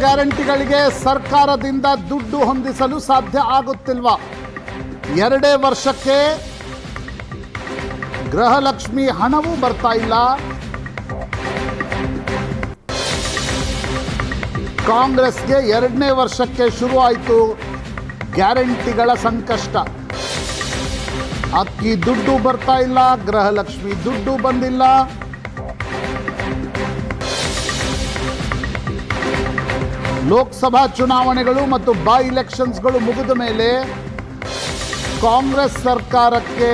ಗ್ಯಾರಂಟಿಗಳಿಗೆ ಸರ್ಕಾರದಿಂದ ದುಡ್ಡು ಹೊಂದಿಸಲು ಸಾಧ್ಯ ಆಗುತ್ತಿಲ್ವಾ? 2 ವರ್ಷಕ್ಕೆ ಗೃಹಲಕ್ಷ್ಮಿ ಹಣವೂ ಬರ್ತಾ ಇಲ್ಲ. ಕಾಂಗ್ರೆಸ್ಗೆ 2ನೇ ವರ್ಷಕ್ಕೆ ಶುರು ಆಯಿತು ಗ್ಯಾರಂಟಿಗಳ ಸಂಕಷ್ಟ. ಅಕ್ಕಿ ದುಡ್ಡು ಬರ್ತಾ ಇಲ್ಲ, ಗೃಹಲಕ್ಷ್ಮಿ ದುಡ್ಡು ಬಂದಿಲ್ಲ. ಲೋಕಸಭಾ ಚುನಾವಣೆಗಳು ಮತ್ತು ಬೈ ಎಲೆಕ್ಷನ್ಸ್ಗಳು ಮುಗಿದ ಮೇಲೆ ಕಾಂಗ್ರೆಸ್ ಸರ್ಕಾರಕ್ಕೆ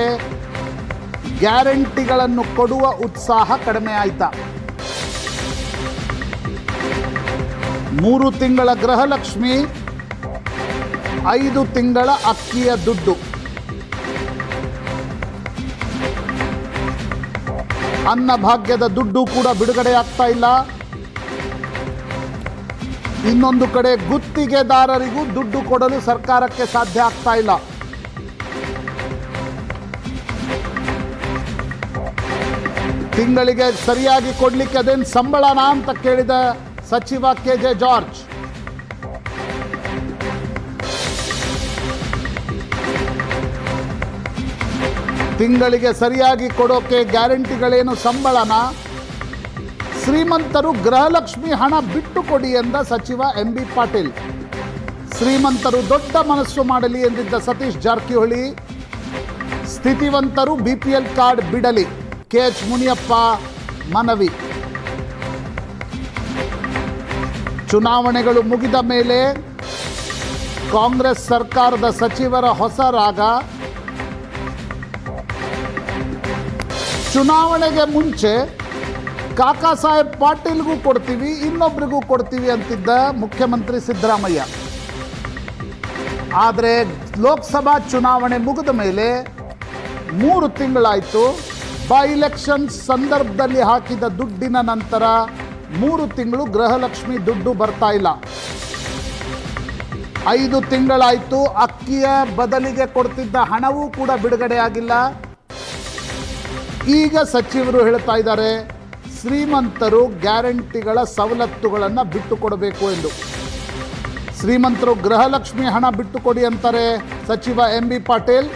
ಗ್ಯಾರಂಟಿಗಳನ್ನು ಕೊಡುವ ಉತ್ಸಾಹ ಕಡಿಮೆ ಆಯ್ತಾ? 3 ತಿಂಗಳ ಗೃಹಲಕ್ಷ್ಮಿ, 5 ತಿಂಗಳ ಅಕ್ಕಿಯ ದುಡ್ಡು, ಅನ್ನಭಾಗ್ಯದ ದುಡ್ಡು ಕೂಡ ಬಿಡುಗಡೆ ಆಗ್ತಾ ಇಲ್ಲ. ಇನ್ನೊಂದು ಕಡೆ ಗುತ್ತಿಗೆದಾರರಿಗೂ ದುಡ್ಡು ಕೊಡಲು ಸರ್ಕಾರಕ್ಕೆ ಸಾಧ್ಯ ಆಗ್ತಾ ಇಲ್ಲ. ತಿಂಗಳಿಗೆ ಸರಿಯಾಗಿ ಕೊಡ್ಲಿಕ್ಕೆ ಅದೇನು ಸಂಬಳನಾ ಅಂತ ಕೇಳಿದ ಸಚಿವ KJ ಜಾರ್ಜ್. ತಿಂಗಳಿಗೆ ಸರಿಯಾಗಿ ಕೊಡೋಕೆ ಗ್ಯಾರಂಟಿಗಳೇನು ಸಂಬಳನಾ? ಶ್ರೀಮಂತರು ಗೃಹಲಕ್ಷ್ಮಿ ಹಣ ಬಿಟ್ಟು ಕೊಡಿ ಎಂದ ಸಚಿವ MB ಪಾಟೀಲ್. ಶ್ರೀಮಂತರು ದೊಡ್ಡ ಮನಸ್ಸು ಮಾಡಲಿ ಎಂದಿದ್ದ ಸತೀಶ್ ಜಾರಕಿಹೊಳಿ. ಸ್ಥಿತಿವಂತರು BPL ಕಾರ್ಡ್ ಬಿಡಲಿ, KH ಮುನಿಯಪ್ಪ ಮನವಿ. ಚುನಾವಣೆಗಳು ಮುಗಿದ ಮೇಲೆ ಕಾಂಗ್ರೆಸ್ ಸರ್ಕಾರದ ಸಚಿವರ ಹೊಸ ರಾಗ. ಚುನಾವಣೆಗೆ ಮುಂಚೆ ಕಾಕಾ ಸಾಹೇಬ್ ಪಾಟೀಲ್ಗೂ ಕೊಡ್ತೀವಿ, ಇನ್ನೊಬ್ಬರಿಗೂ ಕೊಡ್ತೀವಿ ಅಂತಿದ್ದ ಮುಖ್ಯಮಂತ್ರಿ ಸಿದ್ದರಾಮಯ್ಯ. ಆದರೆ ಲೋಕಸಭಾ ಚುನಾವಣೆ ಮುಗಿದ ಮೇಲೆ 3 ತಿಂಗಳಾಯಿತು. ಬೈ ಎಲೆಕ್ಷನ್ಸ್ ಸಂದರ್ಭದಲ್ಲಿ ಹಾಕಿದ ದುಡ್ಡಿನ ನಂತರ 3 ತಿಂಗಳು ಗೃಹಲಕ್ಷ್ಮಿ ದುಡ್ಡು ಬರ್ತಾ ಇಲ್ಲ. 5 ತಿಂಗಳಾಯಿತು, ಅಕ್ಕಿಯ ಬದಲಿಗೆ ಕೊಡ್ತಿದ್ದ ಹಣವೂ ಕೂಡ ಬಿಡುಗಡೆ ಆಗಿಲ್ಲ. ಈಗ ಸಚಿವರು ಹೇಳ್ತಾ ಇದ್ದಾರೆ ಶ್ರೀಮಂತರು ಗ್ಯಾರಂಟಿಗಳ ಸವಲತ್ತುಗಳನ್ನು ಬಿಟ್ಟು ಕೊಡಬೇಕು ಎಂದು. ಶ್ರೀಮಂತರು ಗೃಹಲಕ್ಷ್ಮಿ ಹಣ ಬಿಟ್ಟು ಕೊಡಿ ಅಂತಾರೆ ಸಚಿವ MB ಪಾಟೀಲ್.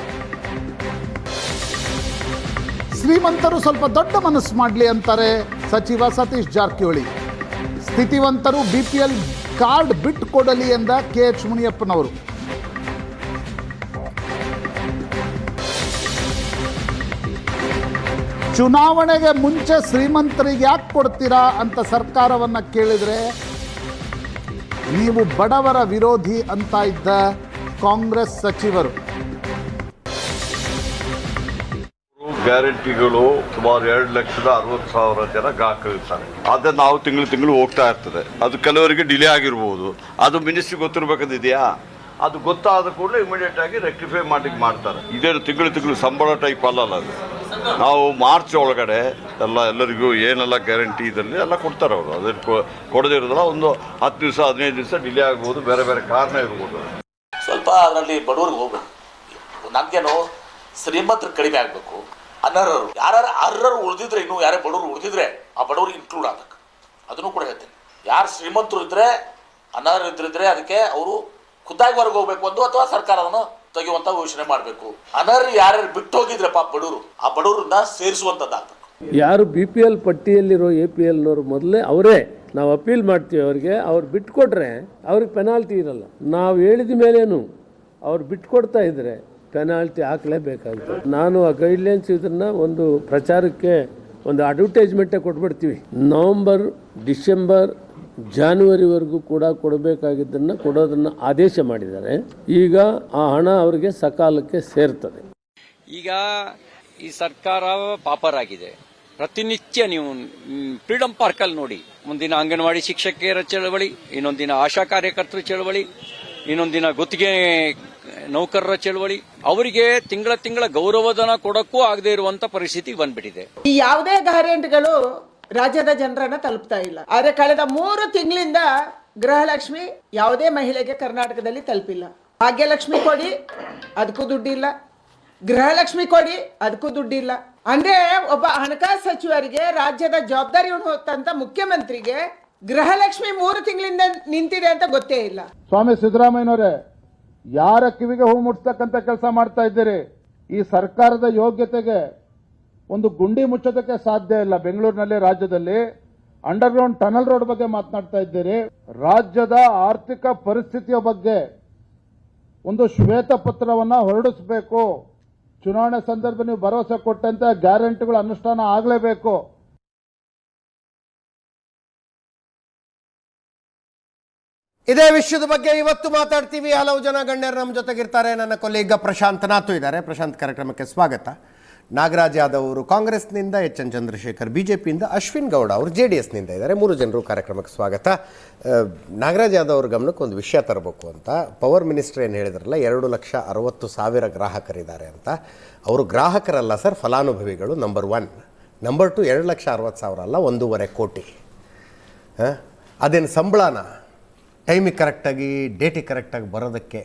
ಶ್ರೀಮಂತರು ಸ್ವಲ್ಪ ದೊಡ್ಡ ಮನಸ್ಸು ಮಾಡಲಿ ಅಂತಾರೆ ಸಚಿವ ಸತೀಶ್ ಜಾರಕಿಹೊಳಿ. ಸ್ಥಿತಿವಂತರು BPL ಕಾರ್ಡ್ ಬಿಟ್ಟು ಕೊಡಲಿ ಎಂದ KH ಮುನಿಯಪ್ಪನವರು. ಚುನಾವಣೆಗೆ ಮುಂಚೆ ಶ್ರೀಮಂತರಿಗೆ ಯಾಕೆ ಕೊಡ್ತೀರಾ ಅಂತ ಸರ್ಕಾರವನ್ನು ಕೇಳಿದರೆ ನೀವು ಬಡವರ ವಿರೋಧಿ ಅಂತ ಇದ್ದ ಕಾಂಗ್ರೆಸ್ ಸಚಿವರು. ಗ್ಯಾರಂಟಿಗಳು ಸುಮಾರು 2,60,000 ಜನ ಗ್ರಾಹಕರಿರ್ತಾರೆ. ಅದನ್ನು ನಾವು ತಿಂಗಳು ಹೋಗ್ತಾ ಇರ್ತದೆ. ಅದು ಕೆಲವರಿಗೆ ಡಿಲೇ ಆಗಿರ್ಬೋದು. ಅದು ಮಿನಿಸ್ಟ್ರಿ ಗೊತ್ತಿರಬೇಕಂದಿದೆಯಾ? ಅದು ಗೊತ್ತಾದ ಕೂಡಲೇ ಇಮಿಡಿಯೇಟ್ ಆಗಿ ರೆಕ್ಟಿಫೈ ಮಾಡ್ತಾರೆ. ಇದೇನು ತಿಂಗಳು ಸಂಬಳ ಟೈಪ್ ಅಲ್ಲಲ್ಲ ಅದು. ನಾವು ಮಾರ್ಚ್ ಒಳಗಡೆ ಎಲ್ಲರಿಗೂ ಏನೆಲ್ಲ ಗ್ಯಾರಂಟಿ ಇದರಲ್ಲಿ ಎಲ್ಲ ಕೊಡ್ತಾರೆ ಅವರು. ಅದನ್ನು ಕೊಡದೇ ಇರೋದಲ್ಲ, ಒಂದು 10 ದಿವಸ 15 ದಿವಸ ಡಿಲೇ ಆಗ್ಬೋದು, ಬೇರೆ ಬೇರೆ ಕಾರಣ ಇರ್ಬೋದು. ಸ್ವಲ್ಪ ಅದರಲ್ಲಿ ಬಡವ್ರಿಗೆ ಹೋಗ್ಬೇಕು. ನಮಗೇನು ಶ್ರೀಮಂತರು ಕಡಿಮೆ ಆಗಬೇಕು, ಅನರ್ಹರು ಯಾರು ಅರ್ಹರು ಉಳಿದಿದ್ರೆ, ಇನ್ನೂ ಯಾರೇ ಬಡವರು ಉಳಿದಿದ್ರೆ ಆ ಬಡವ್ರಿಗೆ ಇನ್ಕ್ಲೂಡ್ ಆಗಬೇಕು. ಅದನ್ನು ಕೂಡ ಹೇಳ್ತೀನಿ. ಯಾರು ಶ್ರೀಮಂತರು ಇದ್ದರೆ, ಅನರ್ಹರಿದ್ದರೆ ಅದಕ್ಕೆ ಅವರು ಖುದ್ದಾಗಿ ಹೊರಗೆ ಹೋಗ್ಬೇಕು ಒಂದು, ಅಥವಾ ಸರ್ಕಾರ ಅದನ್ನು ತೆಗೆಯುವಂತ ಯೋಚನೆ ಮಾಡಬೇಕು. ಅನರ್ಹ ಯಾರ್ಯಾರು ಬಿಟ್ಟು ಹೋಗಿದ್ರೆ ಪಾಪ ಬಡವರು, ಆ ಬಡವರನ್ನ ಸೇರಿಸುವಂಥದ್ದಾಗಬೇಕು. ಯಾರು BPL ಪಟ್ಟಿಯಲ್ಲಿರೋ APLನವರು ಮೊದಲೇ ಅವರೇ ನಾವು ಅಪೀಲ್ ಮಾಡ್ತೀವಿ ಅವ್ರಿಗೆ. ಅವ್ರು ಬಿಟ್ಕೊಟ್ರೆ ಅವ್ರಿಗೆ ಪೆನಾಲ್ಟಿ ಇರಲ್ಲ. ನಾವು ಹೇಳಿದ ಮೇಲೇನು ಅವ್ರು ಬಿಟ್ಕೊಡ್ತಾ ಇದ್ರೆ ಪೆನಾಲ್ಟಿ ಹಾಕಲೇಬೇಕಾಗುತ್ತೆ. ನಾನು ಆ ಗೈಡ್ಲೈನ್ಸ್ ಇದನ್ನು ಒಂದು ಪ್ರಚಾರಕ್ಕೆ ಒಂದು ಅಡ್ವರ್ಟೈಸ್ಮೆಂಟೇ ಕೊಟ್ಬಿಡ್ತೀವಿ. ನವಂಬರ್, ಡಿಸೆಂಬರ್, ಜಾನ್ವರಿವರೆಗೂ ಕೂಡ ಕೊಡಬೇಕಾಗಿದ್ದನ್ನು ಕೊಡೋದನ್ನು ಆದೇಶ ಮಾಡಿದ್ದಾರೆ. ಈಗ ಆ ಹಣ ಅವರಿಗೆ ಸಕಾಲಕ್ಕೆ ಸೇರ್ತದೆ. ಈಗ ಈ ಸರ್ಕಾರ ಪಾಪರ್ ಆಗಿದೆ. ಪ್ರತಿನಿತ್ಯ ನೀವು ಫ್ರೀಡಂ ಪಾರ್ಕಲ್ಲಿ ನೋಡಿ, ಮುಂದಿನ ಅಂಗನವಾಡಿ ಶಿಕ್ಷಕಿಯರ ಚಳವಳಿ, ಇನ್ನೊಂದಿನ ಆಶಾ ಕಾರ್ಯಕರ್ತರ ಚಳವಳಿ, ಇನ್ನೊಂದಿನ ಗುತ್ತಿಗೆ ನೌಕರರ ಚಳವಳಿ. ಅವರಿಗೆ ತಿಂಗಳ ಗೌರವಧನ ಕೊಡಕ್ಕೂ ಆಗದೆ ಇರುವಂತ ಪರಿಸ್ಥಿತಿ ಬಂದ್ಬಿಟ್ಟಿದೆ. ಈ ಯಾವುದೇ ಗ್ಯಾರಂಟಿಗಳು ರಾಜ್ಯದ ಜನರನ್ನ ತಲುಪ್ತಾ ಇಲ್ಲ. ಆದ್ರೆ ಕಳೆದ 3 ತಿಂಗಳಿಂದ ಗೃಹಲಕ್ಷ್ಮಿ ಯಾವುದೇ ಮಹಿಳೆಗೆ ಕರ್ನಾಟಕದಲ್ಲಿ ತಲುಪಿಲ್ಲ. ಭಾಗ್ಯಲಕ್ಷ್ಮಿ ಕೊಡಿ, ಅದಕ್ಕೂ ದುಡ್ಡಿಲ್ಲ. ಗೃಹಲಕ್ಷ್ಮಿ ಕೊಡಿ, ಅದಕ್ಕೂ ದುಡ್ಡಿಲ್ಲ. ಅಂದ್ರೆ ಒಬ್ಬ ಹಣಕಾಸು ಸಚಿವರಿಗೆ, ರಾಜ್ಯದ ಜವಾಬ್ದಾರಿ ಹೊತ್ತಂತ ಮುಖ್ಯಮಂತ್ರಿಗೆ ಗೃಹಲಕ್ಷ್ಮಿ 3 ತಿಂಗಳಿಂದ ನಿಂತಿದೆ ಅಂತ ಗೊತ್ತೇ ಇಲ್ಲ. ಸ್ವಾಮಿ ಸಿದ್ದರಾಮಯ್ಯನವರೇ, ಯಾರ ಕಿವಿಗೆ ಹೂ ಮುಟ್ಸ್ತಕ್ಕಂಥ ಕೆಲಸ ಮಾಡ್ತಾ ಇದ್ದೀರಿ? ಈ ಸರ್ಕಾರದ ಯೋಗ್ಯತೆಗೆ ಒಂದು ಗುಂಡಿ ಮುಚ್ಚೋದಕ್ಕೆ ಸಾಧ್ಯ ಇಲ್ಲ. ಬೆಂಗಳೂರಿನಲ್ಲಿ, ರಾಜ್ಯದಲ್ಲಿ ಅಂಡರ್ಗ್ರೌಂಡ್ ಟನಲ್ ರೋಡ್ ಬಗ್ಗೆ ಮಾತನಾಡ್ತಾ ಇದ್ದೀರಿ. ರಾಜ್ಯದ ಆರ್ಥಿಕ ಪರಿಸ್ಥಿತಿಯ ಬಗ್ಗೆ ಒಂದು ಶ್ವೇತ ಪತ್ರವನ್ನ ಹೊರಡಿಸಬೇಕು. ಚುನಾವಣೆ ಸಂದರ್ಭ ನೀವು ಭರವಸೆ ಕೊಟ್ಟಂತೆ ಗ್ಯಾರಂಟಿಗಳು ಅನುಷ್ಠಾನ ಆಗಲೇಬೇಕು. ಇದೇ ವಿಷಯದ ಬಗ್ಗೆ ಇವತ್ತು ಮಾತಾಡ್ತೀವಿ. ಹಲವು ಜನ ಗಣ್ಯರು ನಮ್ಮ ಜೊತೆಗಿರ್ತಾರೆ. ನನ್ನ ಕೊಲೀಗ ಪ್ರಶಾಂತ್ ನಾಥು ಇದ್ದಾರೆ. ಪ್ರಶಾಂತ್, ಕಾರ್ಯಕ್ರಮಕ್ಕೆ ಸ್ವಾಗತ. ನಾಗರಾಜ್ ಯಾದವ್ ಅವರು ಕಾಂಗ್ರೆಸ್ನಿಂದ, ಎಚ್ ಎನ್ ಚಂದ್ರಶೇಖರ್ ಬಿಜೆಪಿಯಿಂದ, ಅಶ್ವಿನ್ ಗೌಡ ಅವರು JDSನಿಂದ ಇದ್ದಾರೆ. 3 ಜನರು ಕಾರ್ಯಕ್ರಮಕ್ಕೆ ಸ್ವಾಗತ. ನಾಗರಾಜ್ ಯಾದವ್ ಅವ್ರ ಗಮನಕ್ಕೆ ಒಂದು ವಿಷಯ ತರಬೇಕು ಅಂತ. ಪವರ್ ಮಿನಿಸ್ಟರ್ ಏನು ಹೇಳಿದ್ರಲ್ಲ, 2,60,000 ಗ್ರಾಹಕರಿದ್ದಾರೆ ಅಂತ. ಅವರು ಗ್ರಾಹಕರಲ್ಲ ಸರ್, ಫಲಾನುಭವಿಗಳು. ನಂಬರ್ 1. ನಂಬರ್ 2, 2,60,000 ಅಲ್ಲ, 1.5 ಕೋಟಿ. ಅದೇನು ಸಂಬಳನ ಟೈಮಿಗೆ ಕರೆಕ್ಟಾಗಿ, ಡೇಟಿಗೆ ಕರೆಕ್ಟಾಗಿ ಬರೋದಕ್ಕೆ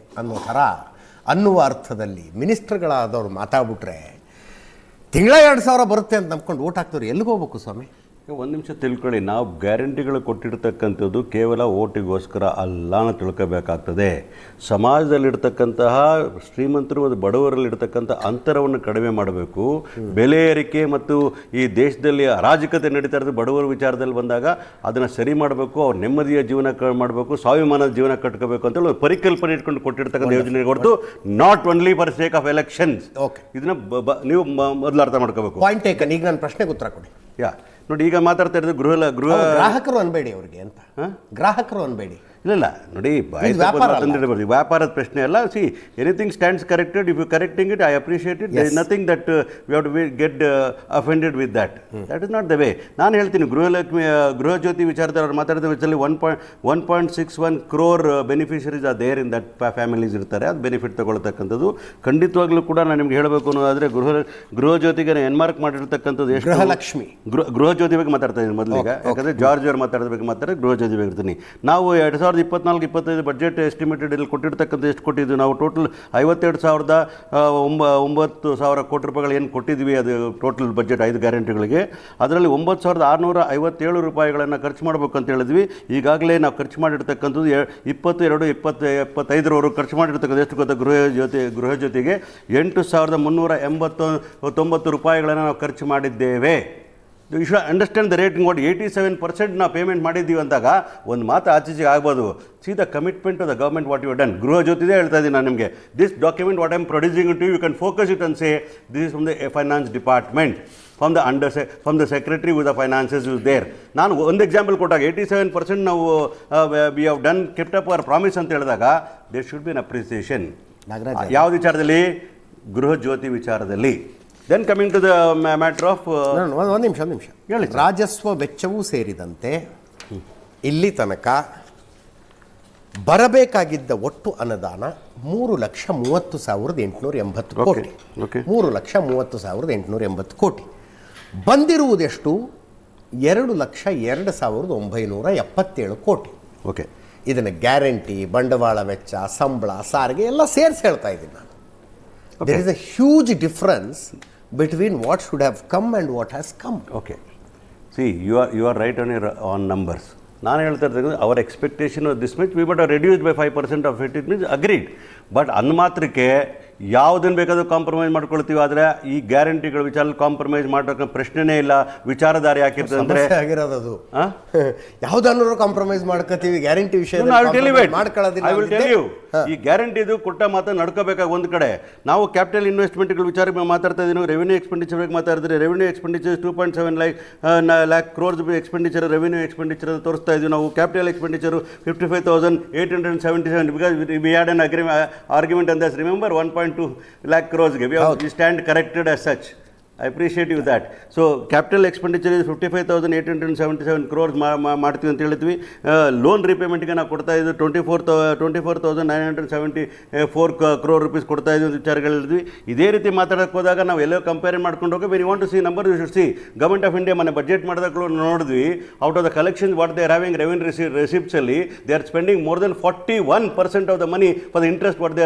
ಅನ್ನುವ ಅರ್ಥದಲ್ಲಿ ಮಿನಿಸ್ಟರ್ಗಳಾದವ್ರು ಮಾತಾಡ್ಬಿಟ್ರೆ ತಿಂಗಳ 2,000 ಬರುತ್ತೆ ಅಂತ ನಂಬ್ಕೊಂಡು ಓಟ್ ಹಾಕ್ತವ್ರು ಎಲ್ಲಿಗೆ ಹೋಗ್ಬೇಕು ಸ್ವಾಮಿ? ಒಂದು ನಿಮಿಷ ತಿಳ್ಕೊಳ್ಳಿ. ನಾವು ಗ್ಯಾರಂಟಿಗಳು ಕೊಟ್ಟಿರ್ತಕ್ಕಂಥದ್ದು ಕೇವಲ ಓಟಿಗೋಸ್ಕರ ಅಲ್ಲ ಅಂತ ತಿಳ್ಕೋಬೇಕಾಗ್ತದೆ. ಸಮಾಜದಲ್ಲಿರ್ತಕ್ಕಂತಹ ಶ್ರೀಮಂತರು ಮತ್ತು ಬಡವರಲ್ಲಿರ್ತಕ್ಕಂಥ ಅಂತರವನ್ನು ಕಡಿಮೆ ಮಾಡಬೇಕು. ಬೆಲೆ ಏರಿಕೆ ಮತ್ತು ಈ ದೇಶದಲ್ಲಿ ಅರಾಜಕತೆ ನಡೀತಾ ಇರೋದು ಬಡವರ ವಿಚಾರದಲ್ಲಿ ಬಂದಾಗ ಅದನ್ನು ಸರಿ ಮಾಡಬೇಕು. ಅವ್ರು ನೆಮ್ಮದಿಯ ಜೀವನ ಮಾಡಬೇಕು, ಸ್ವಾಭಿಮಾನದ ಜೀವನ ಕಟ್ಕೋಬೇಕು ಅಂತೇಳಿ ಒಂದು ಪರಿಕಲ್ಪನೆ ಇಟ್ಕೊಂಡು ಕೊಟ್ಟಿರ್ತಕ್ಕಂಥ ಯೋಜನೆ ಹೊರತು not only for sake of elections. Okay, ಇದನ್ನ ನೀವು ಮೊದಲು ಅರ್ಥ ಮಾಡ್ಕೋಬೇಕು. Point taken. ಈಗ ನನ್ನ ಪ್ರಶ್ನೆಗೆ ಉತ್ತರ ಕೊಡಿ. ನೋಡಿ, ಈಗ ಮಾತಾಡ್ತಾ ಇರೋದು ಗ್ರಾಹಕರು ಅನ್ಬೇಡಿ ಅವ್ರಿಗೆ ಅಂತ. ಗ್ರಾಹಕರು ಅನ್ಬೇಡಿ. ಇಲ್ಲ ನೋಡಿ, ವ್ಯಾಪಾರದ ಪ್ರಶ್ನೆ ಅಲ್ಲ. See, anything stands corrected. If you correcting it, I appreciate it. There is nothing that we have to get offended with that. That is not the way. ನಾನು ಹೇಳ್ತೀನಿ, ಗೃಹ ಜ್ಯೋತಿ ವಿಚಾರದಲ್ಲಿ ಅವ್ರು ಮಾತಾಡಿದ ವಿಚಾರದಲ್ಲಿ 1.61 crore beneficiaries are there in that families ಇರ್ತಾರೆ. ಅದು benefit ತಗೊಳ್ತಕ್ಕಂಥದ್ದು ಖಂಡಿತವಾಗ್ಲೂ ಕೂಡ ನಾನು ನಿಮ್ಗೆ ಹೇಳಬೇಕು ಅನ್ನೋದಾದರೆ ಗೃಹ ಜ್ಯೋತಿಗೆ ಎನ್ಮಾರ್ಕ್ ಮಾಡಿರ್ತಕ್ಕಂಥದ್ದು ಎಷ್ಟು? ಗೃಹಲಕ್ಷ್ಮಿ, ಗೃಹ ಜ್ಯೋತಿ ಬಗ್ಗೆ ಮಾತಾಡ್ತಾ ಇದ್ದೀನಿ ಮೊದಲಿಗೆ. ಯಾಕಂದರೆ ಜಾರ್ಜ್ ಅವ್ರು ಮಾತಾಡೋದಕ್ಕೆ ಮಾತಾಡಿದ್ರೆ ಗೃಹ ಜ್ಯೋತಿ ಬಗ್ಗೆ ಇರ್ತೀನಿ. ನಾವು 2024-25 ಬಜೆಟ್ ಎಸ್ಟಿಮೇಟೆಡ್ ಇಲ್ಲಿ ಕೊಟ್ಟಿರ್ತಕ್ಕಂಥ ಎಷ್ಟು ಕೊಟ್ಟಿದ್ವಿ ನಾವು? ಟೋಟಲ್ 52,900 ಕೋಟಿ ರೂಪಾಯಿಗಳು ಏನು ಕೊಟ್ಟಿದ್ವಿ, ಅದು ಟೋಟಲ್ ಬಜೆಟ್ 5 ಗ್ಯಾರಂಟಿಗಳಿಗೆ. ಅದರಲ್ಲಿ 9,657 ರೂಪಾಯಿಗಳನ್ನು ಖರ್ಚು ಮಾಡಬೇಕು ಅಂತ ಹೇಳಿದ್ವಿ. ಈಗಾಗಲೇ ನಾವು ಖರ್ಚು ಮಾಡಿರ್ತಕ್ಕಂಥದ್ದು 22-25 ಖರ್ಚು ಮಾಡಿರ್ತಕ್ಕಂಥ ಎಷ್ಟು ಗೊತ್ತಾ? ಗೃಹ ಜೊತೆಗೆ 8,389 ರೂಪಾಯಿಗಳನ್ನು ನಾವು ಖರ್ಚು ಮಾಡಿದ್ದೇವೆ. You should understand the rate. What 87% ನಾವು ಪೇಮೆಂಟ್ ಮಾಡಿದ್ದೀವಿ ಅಂದಾಗ ಒಂದು ಮಾತು ಆಚೆಗೆ ಆಗ್ಬೋದು. See the commitment of the government what you done. ಗೃಹ ಜೊತೆದೇ ಹೇಳ್ತಾ ಇದ್ದೀನಿ ನಾನು ನಿಮಗೆ. This document what I am producing to you can focus it and say this is from the finance department, from the secretary with the finances is there. ನಾನು ಒಂದು example ಕೊಟ್ಟಾಗ 87% ನಾವು we have done kept up our promise ಅಂತ ಹೇಳಿದಾಗ there should be an appreciation. ಯಾವ ವಿಚಾರದಲ್ಲಿ? ಗೃಹ ಜ್ಯೋತಿ ವಿಚಾರದಲ್ಲಿ. Then coming to the matter of ಒಂದು ನಿಮಿಷ ಹೇಳಿ. ರಾಜಸ್ವ ವೆಚ್ಚವೂ ಸೇರಿದಂತೆ ಇಲ್ಲಿ ತನಕ ಬರಬೇಕಾಗಿದ್ದ ಒಟ್ಟು ಅನುದಾನ 3,30,880 ಕೋಟಿ. 3,30,880 ಕೋಟಿ. ಬಂದಿರುವುದೆಷ್ಟು? 2,02,977 ಕೋಟಿ. ಓಕೆ, ಇದನ್ನು ಗ್ಯಾರಂಟಿ, ಬಂಡವಾಳ ವೆಚ್ಚ, ಸಂಬಳ, ಸಾರಿಗೆ ಎಲ್ಲ ಸೇರಿಸಿ ಹೇಳ್ತಾ ಇದ್ದೀನಿ ನಾನು. There is a huge difference between what should have come and what has come. Okay. See, you are right on numbers. ನಾನು ಹೇಳ್ತಾ ಇರ್ತಕ್ಕಂಥ our expectation this much we but reduced by 5% of it. It means agreed. But ಮಾತ್ರಕ್ಕೆ ಯಾವುದನ್ನು ಬೇಕಾದರೂ compromise ಮಾಡ್ಕೊಳ್ತೀವಿ. ಆದರೆ ಈ ಗ್ಯಾರಂಟಿಗಳ ವಿಚಾರದಲ್ಲಿ ಕಾಂಪ್ರಮೈಸ್ ಮಾಡೋಕೆ ಪ್ರಶ್ನೆನೇ ಇಲ್ಲ. ವಿಚಾರಧಾರೆ ಯಾಕಿರ್ತದೆ ಅಂದರೆ ಆಗಿರೋದು ಯಾವುದನ್ನು ಕಾಂಪ್ರಮೈಸ್ ಮಾಡ್ಕೋತೀವಿ. ಗ್ಯಾರಂಟಿ ವಿಷಯ ಈ ಗ್ಯಾರಂಟಿದು ಕೊಟ್ಟ ಮಾತ್ರ ನಡ್ಕೋಬೇಕಾಗ ಒಂದು ಕಡೆ ನಾವು ಕ್ಯಾಪಿಟಲ್ ಇನ್ವೆಸ್ಟ್ಮೆಂಟ್ಗಳ ವಿಚಾರ ಮಾತಾಡ್ತಾ ಇದ್ದೀವಿ. ರೆವಿನ್ಯೂ ಎಕ್ಸ್ಪೆಂಡಿಚರ್ ಬಗ್ಗೆ ಮಾತಾಡಿದ್ರೆ revenue expenditure 2.7 lakh crores expenditure revenue expenditure ತೋರಿಸ್ತಾ ಇದ್ದೀವಿ ನಾವು. Capital expenditure 55,877 because we had an argument on this. Remember 1.2 lakh crores we stand corrected as such. I appreciate you that. So capital expenditure is 55,877 crores ಮಾಡ್ತೀವಿ ಅಂತ ಹೇಳಿದ್ವಿ. Loan ರಿಪೇಮೆಂಟ್ಗೆ ನಾವು ಕೊಡ್ತಾ ಇದ್ವಿ 24,974 crore rupees ಕೊಡ್ತಾ ಇದ್ವಿ ಅಂತ ವಿಚಾರಗಳು ಹೇಳಿದ್ವಿ. ಇದೇ ರೀತಿ ಮಾತಾಡೋಕೆ ಹೋದಾಗ ನಾವು ಎಲ್ಲೋ ಕಂಪೇರ್ ಮಾಡ್ಕೊಂಡು ಹೋಗಿ when you want to see number you should see. Government of India ಮನೆ ಬಜೆಟ್ ಮಾಡಿದಾಗ ನೋಡಿದ್ವಿ. Out of the collection what they are having revenue receipts ಅಲ್ಲಿ they are spending more than 41% of the money for the interest what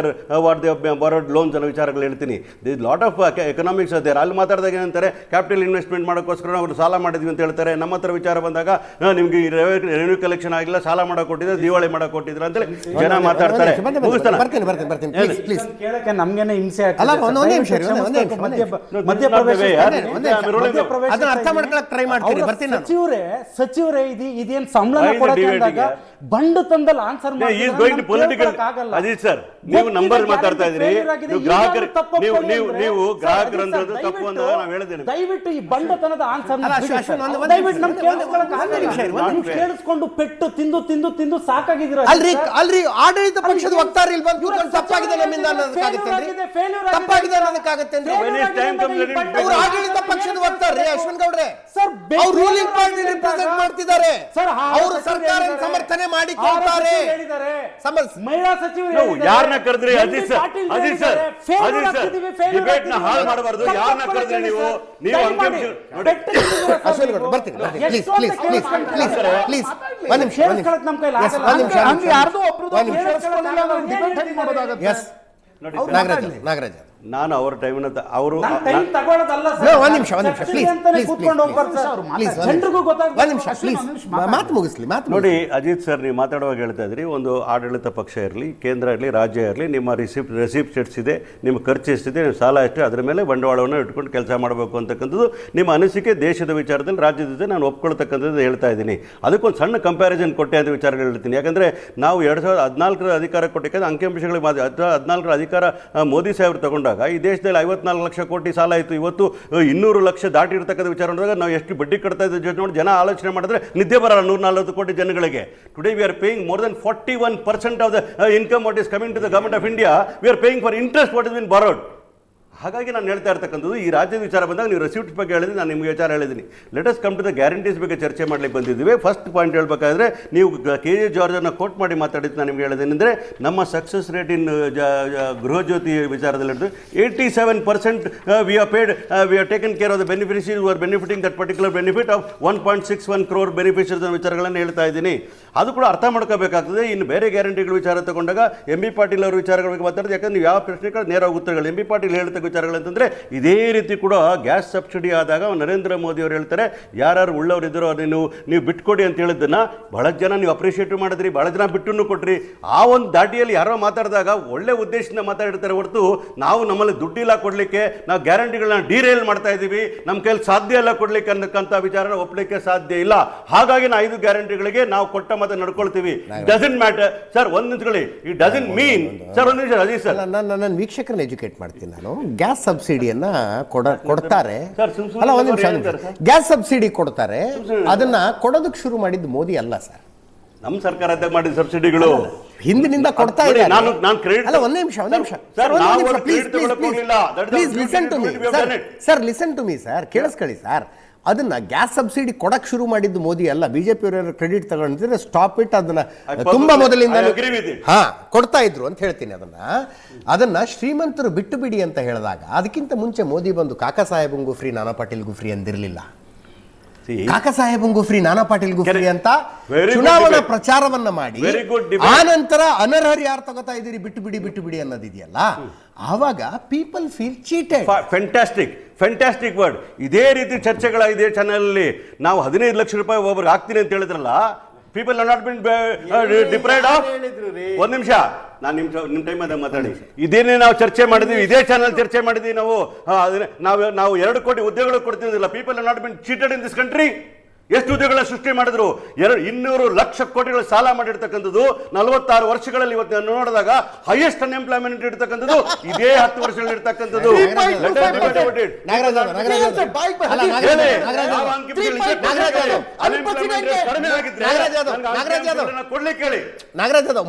they borrowed loans ಅನ್ನೋ ವಿಚಾರಗಳು ಹೇಳ್ತೀನಿ. This lot of economics there. ಅಲ್ಲಿ ಮಾತಾಡ್ತಾ ಮಾತಾಡಿದಾಗ ಏನಂತಾರೆ ಕ್ಯಾಪಿಟಲ್ ಇನ್ವೆಸ್ಟ್ಮೆಂಟ್ ಮಾಡೋಕ್ಕೋಸ್ಕರ ಅವರು ಸಾಲ ಮಾಡಿದ್ವಿ ಅಂತ ಹೇಳ್ತಾರೆ. ನಮ್ಮ ಹತ್ರ ವಿಚಾರ ಬಂದಾಗ ನಿಮ್ಗೆ ರೆವೆನ್ಯೂ ಕಲೆಕ್ಷನ್ ಆಗಿಲ್ಲ, ಸಾಲ ಮಾಡಕ್ ಕೊಟ್ಟಿದ್ರೆ, ದಿವಾಳಿ ಮಾಡಕ್ ಕೊಟ್ಟಿದ್ರೆ ಅಂತೇಳಿ ಜನ ಮಾತಾಡ್ತಾರೆ. ಕೇಳಕ್ಕೆ ನಮ್ಗೇನೆ ಹಿಂಸೆ ಸಚಿವರೇ ಇದೇನ್ ಸಂಬಳ ಕೊಡಕ್ಕೆ ಅಂದಾಗ ಬಂಡು ತಂದಲ್ಲಿ ಆನ್ಸರ್ ಅಜಿತ್ ಸರ್, ನೀವು ನಂಬರ್ ಮಾತಾಡ್ತಾ ಇದ್ರಿ, ನೀವು ಗ್ರಾಹಕರಂತದ್ದು ತಪ್ಪು ಅಂತ ನಾವು ಹೇಳಿದ್ದೇನೆ. ದಯವಿಟ್ಟು ಈ ಬಂಡತನದ ಆನ್ಸರ್ ಕೇಳಿಸ್ಕೊಂಡು ಪೆಟ್ಟು ತಿಂದು ತಿಂದು ತಿಂದು ಸಾಕಾಗಿದ್ದೀರ. ಅಲ್ರಿ ಆಡಳಿತ ಪಕ್ಷದ ವಕ್ತಾರ ಇಲ್ಲಿ ಬಂದು ತಪ್ಪಾಗಿದೆ ನಮ್ಮಿಂದ ತಪ್ಪಾಗಿದೆ ಅನ್ನೋದಕ್ಕಾಗತ್ತೆ. ಅವರು ಆಡಳಿತ ಪಕ್ಷದ ವಕ್ತಾರ್ರಿ ಅಶ್ವಿನ್ ಗೌಡ್ರೆ, ಅವ್ರು ರೂಲಿಂಗ್ ಪಾರ್ಟಿ ರಿಪ್ರೆಸೆಂಟ್ ಮಾಡ್ತಿದ್ದಾರೆ, ಅವರು ಸರ್ಕಾರ ಸಮರ್ಥನೆ ಮಾಡಿಕೊಳ್ತಾರೆ. ಮಹಿಳಾ ಸಚಿವರು ಯಾರನ್ನ ಕರೆದ್ರಿ? ಅಜಿತ್ ಸರ್ ಡಿಬೇಟ್ ನ ಹಾಳು ಮಾಡಬಾರ್ದು. ಯಾರನ್ನ ಕರೆದ್ರಿ ನೀವು? ಅಶ್ವಿನ್ ಗೌಡ್ರೆ ಬರ್ತೀನಿ, ಪ್ಲೀಸ್ ಒಂದ್ ನಿಮಿಷ. ನಾಗರಾಜ್ ನಾನು ಅವರ ಟೈಮಿನ ಅವರು ಮಾತು ಮುಗಿಸ್ಲಿ. ನೋಡಿ ಅಜಿತ್ ಸರ್, ನೀವು ಮಾತಾಡುವಾಗ ಹೇಳ್ತಾ ಇದ್ರಿ, ಒಂದು ಆಡಳಿತ ಪಕ್ಷ ಇರಲಿ, ಕೇಂದ್ರ ಇರಲಿ, ರಾಜ್ಯ ಇರಲಿ, ನಿಮ್ಮ ರೆಸಿಪ್ಟ್ ಎಷ್ಟಿದೆ, ನಿಮ್ಮ ಖರ್ಚು ಎಷ್ಟಿದೆ, ನಿಮ್ಮ ಸಾಲ ಎಷ್ಟು, ಅದರ ಮೇಲೆ ಬಂಡವಾಳವನ್ನು ಇಟ್ಕೊಂಡು ಕೆಲಸ ಮಾಡಬೇಕು ಅಂತಕ್ಕಂಥದ್ದು ನಿಮ್ಮ ಅನಿಸಿಕೆ. ದೇಶದ ವಿಚಾರದಲ್ಲಿ ರಾಜ್ಯದ ಜೊತೆ ನಾನು ಒಪ್ಕೊಳ್ತಕ್ಕಂಥದ್ದು ಹೇಳ್ತಾ ಇದ್ದೀನಿ. ಅದಕ್ಕೊಂದು ಸಣ್ಣ ಕಂಪ್ಯಾರಿಸನ್ ಕೊಟ್ಟೆ ಅಂತ ವಿಚಾರಗಳು ಹೇಳ್ತೀನಿ. ಯಾಕಂದರೆ ನಾವು 2014 ಅಧಿಕಾರ ಕೊಟ್ಟಿದ್ದ ಅಂಕಿಅಂಶಗಳಿಗೆ 2014 ಅಧಿಕಾರ ಮೋದಿ ಸಾಹೇಬರು ತಗೊಂಡಾಗ ಈ ದೇಶದಲ್ಲಿ 54 ಲಕ್ಷ ಕೋಟಿ ಸಾಲ ಆಯಿತು. ಇವತ್ತು 200 ಲಕ್ಷ ದಾಟಿರ್ತಕ್ಕಂಥ ವಿಚಾರ ನೋಡಿದಾಗ ನಾವು ಎಷ್ಟು ಬಡ್ಡಿ ಕಟ್ತಾ ಇದ್ದೀವಿ ಜೊತೆ ನೋಡಿ ಜನ ಆಲೋಚನೆ ಮಾಡಿದ್ರೆ ನಿದ್ದೆ ಬರಲ್ಲ. 140 ಕೋಟಿ ಜನಗಳಿಗೆ today we are paying more than 41% of the income what is coming to the government of India. We are paying for interest what is been borrowed. ಹಾಗಾಗಿ ನಾನು ಹೇಳ್ತಾ ಇರ್ತಕ್ಕಂಥದ್ದು, ಈ ರಾಜ್ಯದ ವಿಚಾರ ಬಂದಾಗ ನೀವು ರೆಸಿಪ್ಟ್ ಬಗ್ಗೆ ಹೇಳಿದ್ರೆ ನಾನು ನಿಮಗೆ ವಿಚಾರ ಹೇಳಿದ್ದೀನಿ. Let us come to the guarantees ಬಗ್ಗೆ ಚರ್ಚೆ ಮಾಡಲಿಕ್ಕೆ ಬಂದಿದ್ದೀವಿ. ಫಸ್ಟ್ ಪಾಯಿಂಟ್ ಹೇಳ್ಬೇಕಾದ್ರೆ ನೀವು KJ ಜಾರ್ಜನ್ನು ಕೋಟ್ ಮಾಡಿ ಮಾತಾಡಿದ್ದು ನಾನು ನಿಮ್ಗೆ ಹೇಳಿದ್ದೇನೆ ಅಂದರೆ, ನಮ್ಮ ಸಕ್ಸಸ್ ರೇಟ್ ಇನ್ ಗೃಹಜ್ಯೋತಿ ವಿಚಾರದಲ್ಲಿ ಹಿಡಿದು 87% we are paid, we are taken care of the beneficiaries who are benefiting that particular benefit of 1.61 crore beneficiaries ಅನ್ನೋ ವಿಚಾರಗಳನ್ನು ಹೇಳ್ತಾ ಇದ್ದೀನಿ. ಅದು ಕೂಡ ಅರ್ಥ ಮಾಡ್ಕೋಬೇಕಾಗ್ತದೆ. ಇನ್ನು ಬೇರೆ ಗ್ಯಾರಂಟಿಗಳ ವಿಚಾರ ತಗೊಂಡಾಗ MB ಪಾಟೀಲ್ ಅವರ ವಿಚಾರಗಳ ಬಗ್ಗೆ ಮಾತಾಡಿದ್ರೆ, ಯಾಕಂದ್ರೆ ನೀವು ಯಾವ ಪ್ರಶ್ನೆಗಳು ನೇರ ಉತ್ತರಗಳು MB ಪಾಟೀಲ್ ಹೇಳ್ತಕ್ಕ ವಿಚಾರಗಳಂತಂದರೆ, ಇದೇ ರೀತಿ ಕೂಡ ಗ್ಯಾಸ್ ಸಬ್ಸಿಡಿ ಆದಾಗ ನರೇಂದ್ರ ಮೋದಿ ಅವರು ಹೇಳ್ತಾರೆ, ಯಾರು ಉಳ್ಳವರಿದ್ದರೋ ನೀವು ಬಿಟ್ಕೊಡಿ ಅಂತ ಹೇಳಿದ್ದನ್ನು ಬಹಳ ಜನ ನೀವು ಅಪ್ರಿಷಿಯೇಟ್ ಮಾಡಿದ್ರಿ, ಬಹಳ ಜನ ಬಿಟ್ಟನ್ನು ಕೊಟ್ರಿ. ಆ ಒಂದು ದಾಟಿಯಲ್ಲಿ ಯಾರೋ ಮಾತಾಡಿದಾಗ ಒಳ್ಳೆ ಉದ್ದೇಶದಿಂದ ಮಾತಾಡಿರ್ತಾರೆ ಹೊರತು, ನಾವು ನಮ್ಮಲ್ಲಿ ದುಡ್ಡಿಲ್ಲ ಕೊಡಲಿಕ್ಕೆ, ನಾವು ಗ್ಯಾರಂಟಿಗಳನ್ನ ಡಿರೇಲ್ ಮಾಡ್ತಾ ಇದ್ದೀವಿ, ನಮ್ಮ ಕೈಯಲ್ಲಿ ಸಾಧ್ಯ ಇಲ್ಲ ಕೊಡಲಿಕ್ಕೆ ಅನ್ನಕ್ಕಂಥ ವಿಚಾರನ ಒಪ್ಪಲಿಕ್ಕೆ ಸಾಧ್ಯ ಇಲ್ಲ. ಹಾಗಾಗಿ ನಾವು 5 ಗ್ಯಾರಂಟಿಗಳಿಗೆ ನಾವು ಕೊಟ್ಟ ಮತ್ತೆ ನಡ್ಕೊಳ್ತೀವಿ. Doesn't matter sir. ಒಂದು ನಿಮಿಷಗಳು, ಇಟ್ ಡಸಂಟ್ ಮೀನ್ ಸರ್. ಒಂದು ನಿಮಿಷ ಅಜೀತ್ ಸರ್, ನನ್ನ ವೀಕ್ಷಕರನ್ನ ಎಜುಕೇಟ್ ಮಾಡ್ತೀನಿ ನಾನು. ಗ್ಯಾಸ್ ಸಬ್ಸಿಡಿಯನ್ನ ಕೊಡ್ತಾರೆ, ಅಲ್ಲ ಒಂದು ನಿಮಿಷ, ಗ್ಯಾಸ್ ಸಬ್ಸಿಡಿ ಕೊಡ್ತಾರೆ, ಅದನ್ನ ಕೊಡೋದಕ್ಕೆ ಶುರು ಮಾಡಿದ್ದು ಮೋದಿ ಅಲ್ಲ ಸರ್, ನಮ್ಮ ಸರ್ಕಾರ ಮಾಡಿದ ಸಬ್ಸಿಡಿಗಳು ಹಿಂದಿನಿಂದ ಕೊಡ್ತಾ ಇದ್ದಾರೆ. ಅಲ್ಲ ಒಂದ್ ನಿಮಿಷ sir, listen to me sir, ಕೇಳಿಸ್ಕೊಳ್ಳಿ ಸರ್. ಅದನ್ನ ಗ್ಯಾಸ್ ಸಬ್ಸಿಡಿ ಕೊಡಕ್ ಶುರು ಮಾಡಿದ್ದು ಮೋದಿ ಅಲ್ಲ. ಬಿಜೆಪಿ ಅವರ ಕ್ರೆಡಿಟ್ ತಗೊಂಡಿದ್ರೆ ಸ್ಟಾಪ್ ಇಟ್, ಅದನ್ನ ತುಂಬಾ ಮೊದಲಿಂದ ಕೊಡ್ತಾ ಇದ್ರು ಅಂತ ಹೇಳ್ತೀನಿ. ಅದನ್ನ ಶ್ರೀಮಂತರು ಬಿಟ್ಟು ಬಿಡಿ ಅಂತ ಹೇಳಿದಾಗ, ಅದಕ್ಕಿಂತ ಮುಂಚೆ ಮೋದಿ ಬಂದು ಕಾಕಾ ಸಾಹೇಬಂಗೂ ಫ್ರೀ, ನಾನಾ ಪಾಟೀಲ್ಗೂ ಫ್ರೀ ಅಂದಿರಲಿಲ್ಲ. ಕಾಕಾ ಸಾಹೇಬಂಗೂ ಫ್ರೀ, ನಾನಾ ಪಾಟೀಲ್ಗೂ ಫ್ರೀ ಅಂತ ಚುನಾವಣಾ ಪ್ರಚಾರವನ್ನ ಮಾಡಿ, ಆ ನಂತರ ಅನರ್ಹರು ಯಾರು ತಗೋತಾ ಇದ್ದೀರಿ ಬಿಟ್ಟು ಬಿಡಿ ಅನ್ನೋದಿದೆಯಲ್ಲ, ಆವಾಗ people feel cheated. Fantastic word. ಇದೇ ರೀತಿ ಚರ್ಚೆಗಳಾಗಿದೆ ಚಾನಲಲ್ಲಿ. ನಾವು 15 ಲಕ್ಷ ರೂಪಾಯಿ ಒಬ್ಬರಿಗೆ ಹಾಕ್ತೀನಿ ಅಂತ ಹೇಳಿದ್ರಲ್ಲ, people are not bin deprived of. ಒಂದು ನಿಮಿಷ, ನಾನು ನಿಮ್ಮ ಟೈಮ್ ಅದ ಮಾತಾಡಿ. ಇದೇನೇ ನಾವು ಚರ್ಚೆ ಮಾಡಿದ್ವಿ, ಇದೇ ಚಾನಲ್ ಚರ್ಚೆ ಮಾಡಿದ್ವಿ. ನಾವು 2 ಕೋಟಿ ಉದ್ಯೋಗಗಳು ಕೊಡ್ತಿದ್ದಿಲ್ಲ. People are not been cheated in this country. ಎಷ್ಟು ಉದ್ಯೋಗಗಳ ಸೃಷ್ಟಿ ಮಾಡಿದ್ರು? 200 ಲಕ್ಷ ಕೋಟಿಗಳ ಸಾಲ ಮಾಡಿರ್ತಕ್ಕಂಥದ್ದು 46 ವರ್ಷಗಳಲ್ಲಿ ಇವತ್ತು ನೋಡಿದಾಗ ಹೈಯೆಸ್ಟ್ ಅನ್ಎಂಪ್ಲಾಯ್ಮೆಂಟ್ ಇರ್ತಕ್ಕಂಥದ್ದು ಇದೇ 10 ವರ್ಷಗಳಲ್ಲಿ ಇರ್ತಕ್ಕಂಥದ್ದು.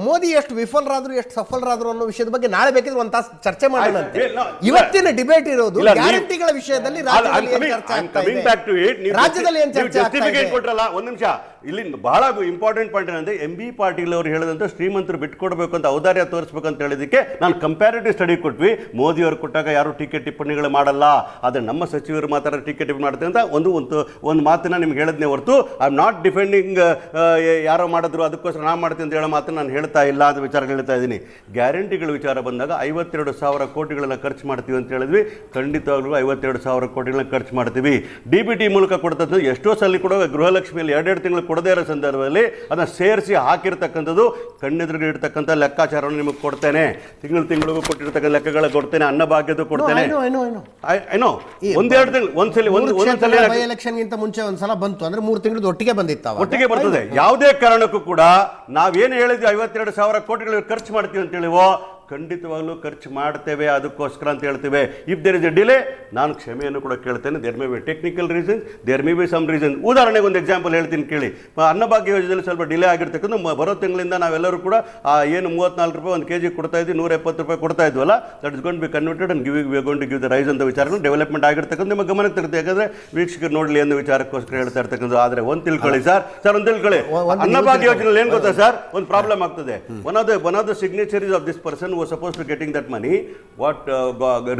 ಮೋದಿ ಎಷ್ಟು ವಿಫಲರಾದ್ರು ಎಷ್ಟು ಸಫಲರಾದ್ರು ಅನ್ನೋ ವಿಷಯದ ಬಗ್ಗೆ ನಾಳೆ ಬೇಕಿದ್ರೆ ಒಂದು ತಾಸು ಚರ್ಚೆ ಮಾಡೋಣ. ಇವತ್ತಿನ ಡಿಬೇಟ್ ಇರೋದು ಗ್ಯಾರಂಟಿಗಳ ವಿಷಯದಲ್ಲಿ. ರಾಜ್ಯದಲ್ಲಿ ಏನ್ ಚರ್ಚೆ ಆಗ್ತಾ ಇದೆ, ರಾಜ್ಯದಲ್ಲಿ ಏನ್ ಚರ್ಚೆ ಆಗ್ತಾ ಇದೆ ಕೊಟ್ರಲ್ಲ, ಒಂದ್ ನಿಮಿಷ, ಇಲ್ಲಿ ಬಹಳ ಇಂಪಾರ್ಟೆಂಟ್ ಪಾಯಿಂಟ್ ಏನಂದ್ರೆ MB ಪಾಟೀಲ್ ಅವರು ಹೇಳಿದಂತೆ ಶ್ರೀಮಂತರು ಬಿಟ್ಕೊಡ್ಬೇಕು ಅಂತ ಔದಾರ್ಯ ತೋರಿಸ್ಬೇಕು ಅಂತ ಹೇಳಿದಕ್ಕೆ ನಾನು ಕಂಪ್ಯಾರಿಟಿವ್ ಸ್ಟಡಿ ಕೊಟ್ವಿ. ಮೋದಿ ಅವರು ಕೊಟ್ಟಾಗ ಯಾರು ಟೀಕೆ ಟಿಪ್ಪಣಿಗಳು ಮಾಡಲ್ಲ, ಆದರೆ ನಮ್ಮ ಸಚಿವರು ಮಾತ್ರ ಟೀಕೆ ಟಿಪ್ಪಣಿ ಮಾಡ್ತಾರೆ ಅಂತ ಒಂದು ಮಾತನ್ನ ನಿಮ್ಗೆ ಹೇಳಿದ್ನೇ ಹೊರತು ಐ ಆಮ್ ನಾಟ್ ಡಿಫೆಂಡಿಂಗ್ ಯಾರೋ ಮಾಡಿದ್ರು ಅದಕ್ಕೋಸ್ಕರ ನಾನು ಮಾಡ್ತೀನಿ ಅಂತ ಹೇಳೋ ಮಾತನ್ನು ನಾನು ಹೇಳ್ತಾ ಇಲ್ಲ ಅಂತ ವಿಚಾರ ಹೇಳ್ತಾ ಇದ್ದೀನಿ. ಗ್ಯಾರಂಟಿಗಳ ವಿಚಾರ ಬಂದಾಗ 52,000 ಕೋಟಿಗಳನ್ನ ಖರ್ಚು ಮಾಡ್ತೀವಿ ಅಂತ ಹೇಳಿದ್ವಿ. ಖಂಡಿತವಾಗ್ಲೂ 52,000 ಕೋಟಿಗಳನ್ನ ಖರ್ಚು ಮಾಡ್ತೀವಿ. DBT ಮೂಲಕ ಕೊಡ್ತದ್ದು ಎಷ್ಟೋ ಸಲ ಕೂಡ ಗೃಹಲಕ್ಷ್ಮಿಯಲ್ಲಿ 2 ತಿಂಗಳು ಕೊಡದೇ ಇರೋ ಸಂದರ್ಭದಲ್ಲಿ ಅದನ್ನ ಸೇರಿಸಿ ಹಾಕಿರ್ತಕ್ಕಂಥದ್ದು ಕಣ್ಣೆದುರಿಗೆ ಇಡ್ತಕ್ಕಂಥ ಲೆಕ್ಕಾಚಾರವನ್ನು ನಿಮಗೆ ಕೊಡ್ತೇನೆ. ತಿಂಗಳಿಗೂ ಕೊಟ್ಟಿರ್ತಕ್ಕಂಥ ಲೆಕ್ಕಗಳ ಕೊಡ್ತೇನೆ. ಅನ್ನಭಾಗ್ಯದ ಕೊಡ್ತೇನೆ. ಒಂದೆರಡು ತಿಂಗಳು ಒಂದ್ಸಲ ಎಲೆಕ್ಷನ್ ಗಿಂತ ಮುಂಚೆ ಒಂದ್ಸಲ ಬಂತು ಅಂದ್ರೆ 3 ತಿಂಗಳು ಒಟ್ಟಿಗೆ ಒಟ್ಟಿಗೆ ಬರ್ತದೆ. ಯಾವುದೇ ಕಾರಣಕ್ಕೂ ಕೂಡ ನಾವೇನು ಹೇಳಿದ್ವಿ 52,000 ಕೋಟಿಗಳು ಖರ್ಚು ಮಾಡ್ತೀವಿ ಅಂತ ಹೇಳಿವೋ ಖಂಡಿತವಾಗ್ಲೂ ಖರ್ಚು ಮಾಡ್ತೇವೆ, ಅದಕ್ಕೋಸ್ಕರ ಅಂತ ಹೇಳ್ತೇವೆ. If there is a delay ನಾನು ಕ್ಷಮೆಯನ್ನು ಕೂಡ ಕೇಳ್ತೇನೆ. There may be technical reasons, there may be some reason. ಉದಾಹರಣೆಗೆ ಒಂದು ಎಕ್ಸಾಂಪಲ್ ಹೇಳ್ತೀನಿ ಕೇಳಿ. ಅನ್ನಭಾಗ್ಯ ಯೋಜನೆಯಲ್ಲಿ ಸ್ವಲ್ಪ ಡಿಲೇ ಆಗಿರ್ತಕ್ಕಂಥ ಬರೋ ತಿಂಗಳಿಂದ ನಾವೆಲ್ಲರೂ ಕೂಡ ಏನು 34 ರೂಪಾಯಿ 1 kg ಕೊಡ್ತಾ ಇದ್ವಿ, 170 ರೂಪಾಯಿ ಕೊಡ್ತಾ ಇದ್ವಲ್ಲ, that is gone be converted and we are gone to give the rice ಅಂತ ವಿಚಾರಗಳು ಡೆವಲಪ್ಮೆಂಟ್ ಆಗಿರ್ತಕ್ಕಂಥ ನಿಮ್ಮ ಗಮನಕ್ಕೆ ತರುತ್ತೆ. ಯಾಕಂದ್ರೆ ವೀಕ್ಷಕರು ನೋಡಲಿ ಅನ್ನೋ ವಿಚಾರಕ್ಕೋಸ್ಕರ ಹೇಳ್ತಾ ಇರ್ತಕ್ಕಂಥ. ಆದರೆ ಒಂದು ತಿಳ್ಕೊಳ್ಳಿ ಸರ್, ಒಂದು ತಿಳ್ಕೊಳ್ಳಿ, ಅನ್ನಭಾಗ್ಯ ಯೋಜನೆಯಲ್ಲಿ ಏನು ಗೊತ್ತಾ ಸರ್, ಒಂದು ಪ್ರಾಬ್ಲಮ್ ಆಗ್ತದೆ. One of the signatories of this person was suppose to getting that money. What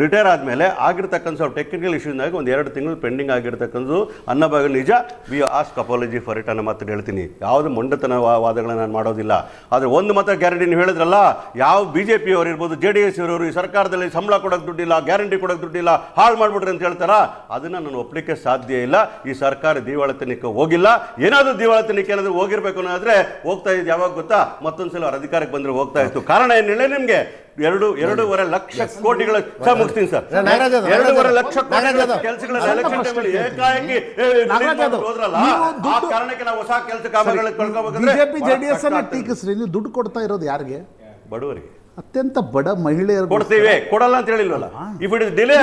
retire ಆದಮೇಲೆ ಆಗಿರ್ತಕ್ಕಂಥ ಟೆಕ್ನಿಕಲ್ ಇಶ್ಯೂನಾಗಿ 1-2 ತಿಂಗಳು ಪೆಂಡಿಂಗ್ ಆಗಿರ್ತಕ್ಕಂಥದ್ದು ಅನ್ನಭಾಗ್ಯ ನಿಜ. V ask apology for it ಅನ್ನೋ ಮಾತು ಹೇಳ್ತೀನಿ. ಯಾವುದು ಮೊಂಡತನ ವಾದಗಳನ್ನ ನಾನು ಮಾಡೋದಿಲ್ಲ. ಆದರೆ ಒಂದು ಮಾತ್ರ ಗ್ಯಾರಂಟಿ ನೀವು ಹೇಳಿದ್ರಲ್ಲ, ಯಾವ BJP ಅವರು ಇರ್ಬೋದು, JDS ಅವರು ಈ ಸರ್ಕಾರದಲ್ಲಿ ಸಂಬಳ ಕೊಡೋಕೆ ದುಡ್ಡಿಲ್ಲ, ಗ್ಯಾರಂಟಿ ಕೊಡೋಕೆ ದುಡ್ಡಿಲ್ಲ, ಹಾಳು ಮಾಡ್ಬಿಡ್ರಿ ಅಂತ ಹೇಳ್ತಾರ, ಅದನ್ನ ನಾನು ಒಪ್ಪಲಿಕ್ಕೆ ಸಾಧ್ಯ ಇಲ್ಲ. ಈ ಸರ್ಕಾರ ದಿವಾಳಿತನಕ್ಕೆ ಹೋಗಿಲ್ಲ. ಏನಾದರೂ ದಿವಾಳಿತನಕ್ಕೆ ಏನಾದರೂ ಹೋಗಿರ್ಬೇಕು ಅನ್ನೋದ್ರೆ ಹೋಗ್ತಾ ಇದ್ದು ಯಾವಾಗ ಗೊತ್ತಾ, ಮತ್ತೊಂದ್ಸಲ ಅವ್ರ ಅಧಿಕಾರಕ್ಕೆ ಬಂದ್ರೆ ಹೋಗ್ತಾ ಇತ್ತು. ಕಾರಣ ಏನು ಹೇಳಿ ನಿಮ್ಗೆ, 2.5 ಲಕ್ಷ ಕೋಟಿಗಳ ಮುಗಿಸ್ತೀನಿ ಸರ್, 2.5 ಲಕ್ಷ ಕೆಲಸಗಳ ಎಲೆಕ್ಷನ್ ಟೈಮಲ್ಲಿ ಏಕಾಏಕಿ ಹೋದ್ರಲ್ಲ, ಆ ಕಾರಣಕ್ಕೆ ನಾವು ಹೊಸ ಕೆಲಸ ಕಾಮಗಾರಿಗಳು ಕಳ್ಕೋಬೇಕಂದ್ರೆ BJP JDS ಅನ್ನ ಟೀಕಿಸ್ರಿ. ನೀವು ದುಡ್ಡು ಕೊಡ್ತಾ ಇರೋದು ಯಾರಿಗೆ? ಬಡವರಿಗೆ, ಅತ್ಯಂತ ಬಡ ಮಹಿಳೆಯರು ಕೊಡ್ತೀವಿ, ಕೊಡಲ್ಲ ಅಂತ ಹೇಳಿಲ್ವಲ್ಲ. ಇಫ್ ಇಟ್ ಇಸ್ ಡಿಲೇ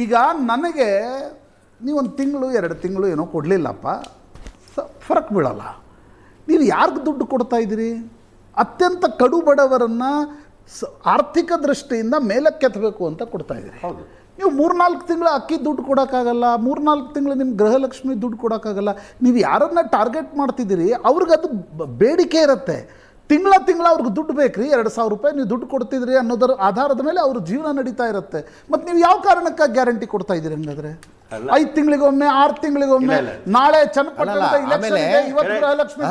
ಈಗ ನನಗೆ ನೀವು 1 ತಿಂಗಳು 2 ತಿಂಗಳು ಏನೋ ಕೊಡ್ಲಿಲ್ಲಪ್ಪ, ಫರಕ್ ಬೀಳಲ್ಲ. ನೀವು ಯಾರಿಗೂ ದುಡ್ಡು ಕೊಡ್ತಾ ಇದ್ದೀರಿ? ಅತ್ಯಂತ ಕಡು ಬಡವರನ್ನ ಆರ್ಥಿಕ ದೃಷ್ಟಿಯಿಂದ ಮೇಲಕ್ಕೆತ್ತಬೇಕು ಅಂತ ಕೊಡ್ತಾ ಇದ್ದೀರಿ. ನೀವು 3-4 ತಿಂಗಳ ಅಕ್ಕಿ ದುಡ್ಡು ಕೊಡೋಕ್ಕಾಗಲ್ಲ, 3-4 ತಿಂಗಳು ನಿಮ್ಮ ಗೃಹಲಕ್ಷ್ಮಿ ದುಡ್ಡು ಕೊಡೋಕ್ಕಾಗಲ್ಲ. ನೀವು ಯಾರನ್ನ ಟಾರ್ಗೆಟ್ ಮಾಡ್ತಿದ್ದೀರಿ ಅವ್ರಿಗೆ ಅದು ಬೇಡಿಕೆ ಇರುತ್ತೆ. ತಿಂಗಳ ಅವ್ರಿಗೆ ದುಡ್ಡು ಬೇಕ್ರಿ, 2,000 ರೂಪಾಯಿ ನೀವು ದುಡ್ಡು ಕೊಡ್ತಿದ್ರಿ ಅನ್ನೋದರ ಆಧಾರದ ಮೇಲೆ ಅವ್ರ ಜೀವನ ನಡೀತಾ ಇರುತ್ತೆ. ಮತ್ತು ನೀವು ಯಾವ ಕಾರಣಕ್ಕಾಗಿ ಗ್ಯಾರಂಟಿ ಕೊಡ್ತಾ ಇದ್ದೀರಿ ಹಂಗಾದ್ರೆ? 5 ತಿಂಗಳಿಗೊಮ್ಮೆ 6 ತಿಂಗಳಿಗೊಮ್ಮೆ, ನಾಳೆ ಚನ್ನಪಟ್ಟಣದ ಇಲೆಕ್ಷನ್ ಇದೆ, ಇವತ್ತು ಗೃಹಲಕ್ಷ್ಮಿ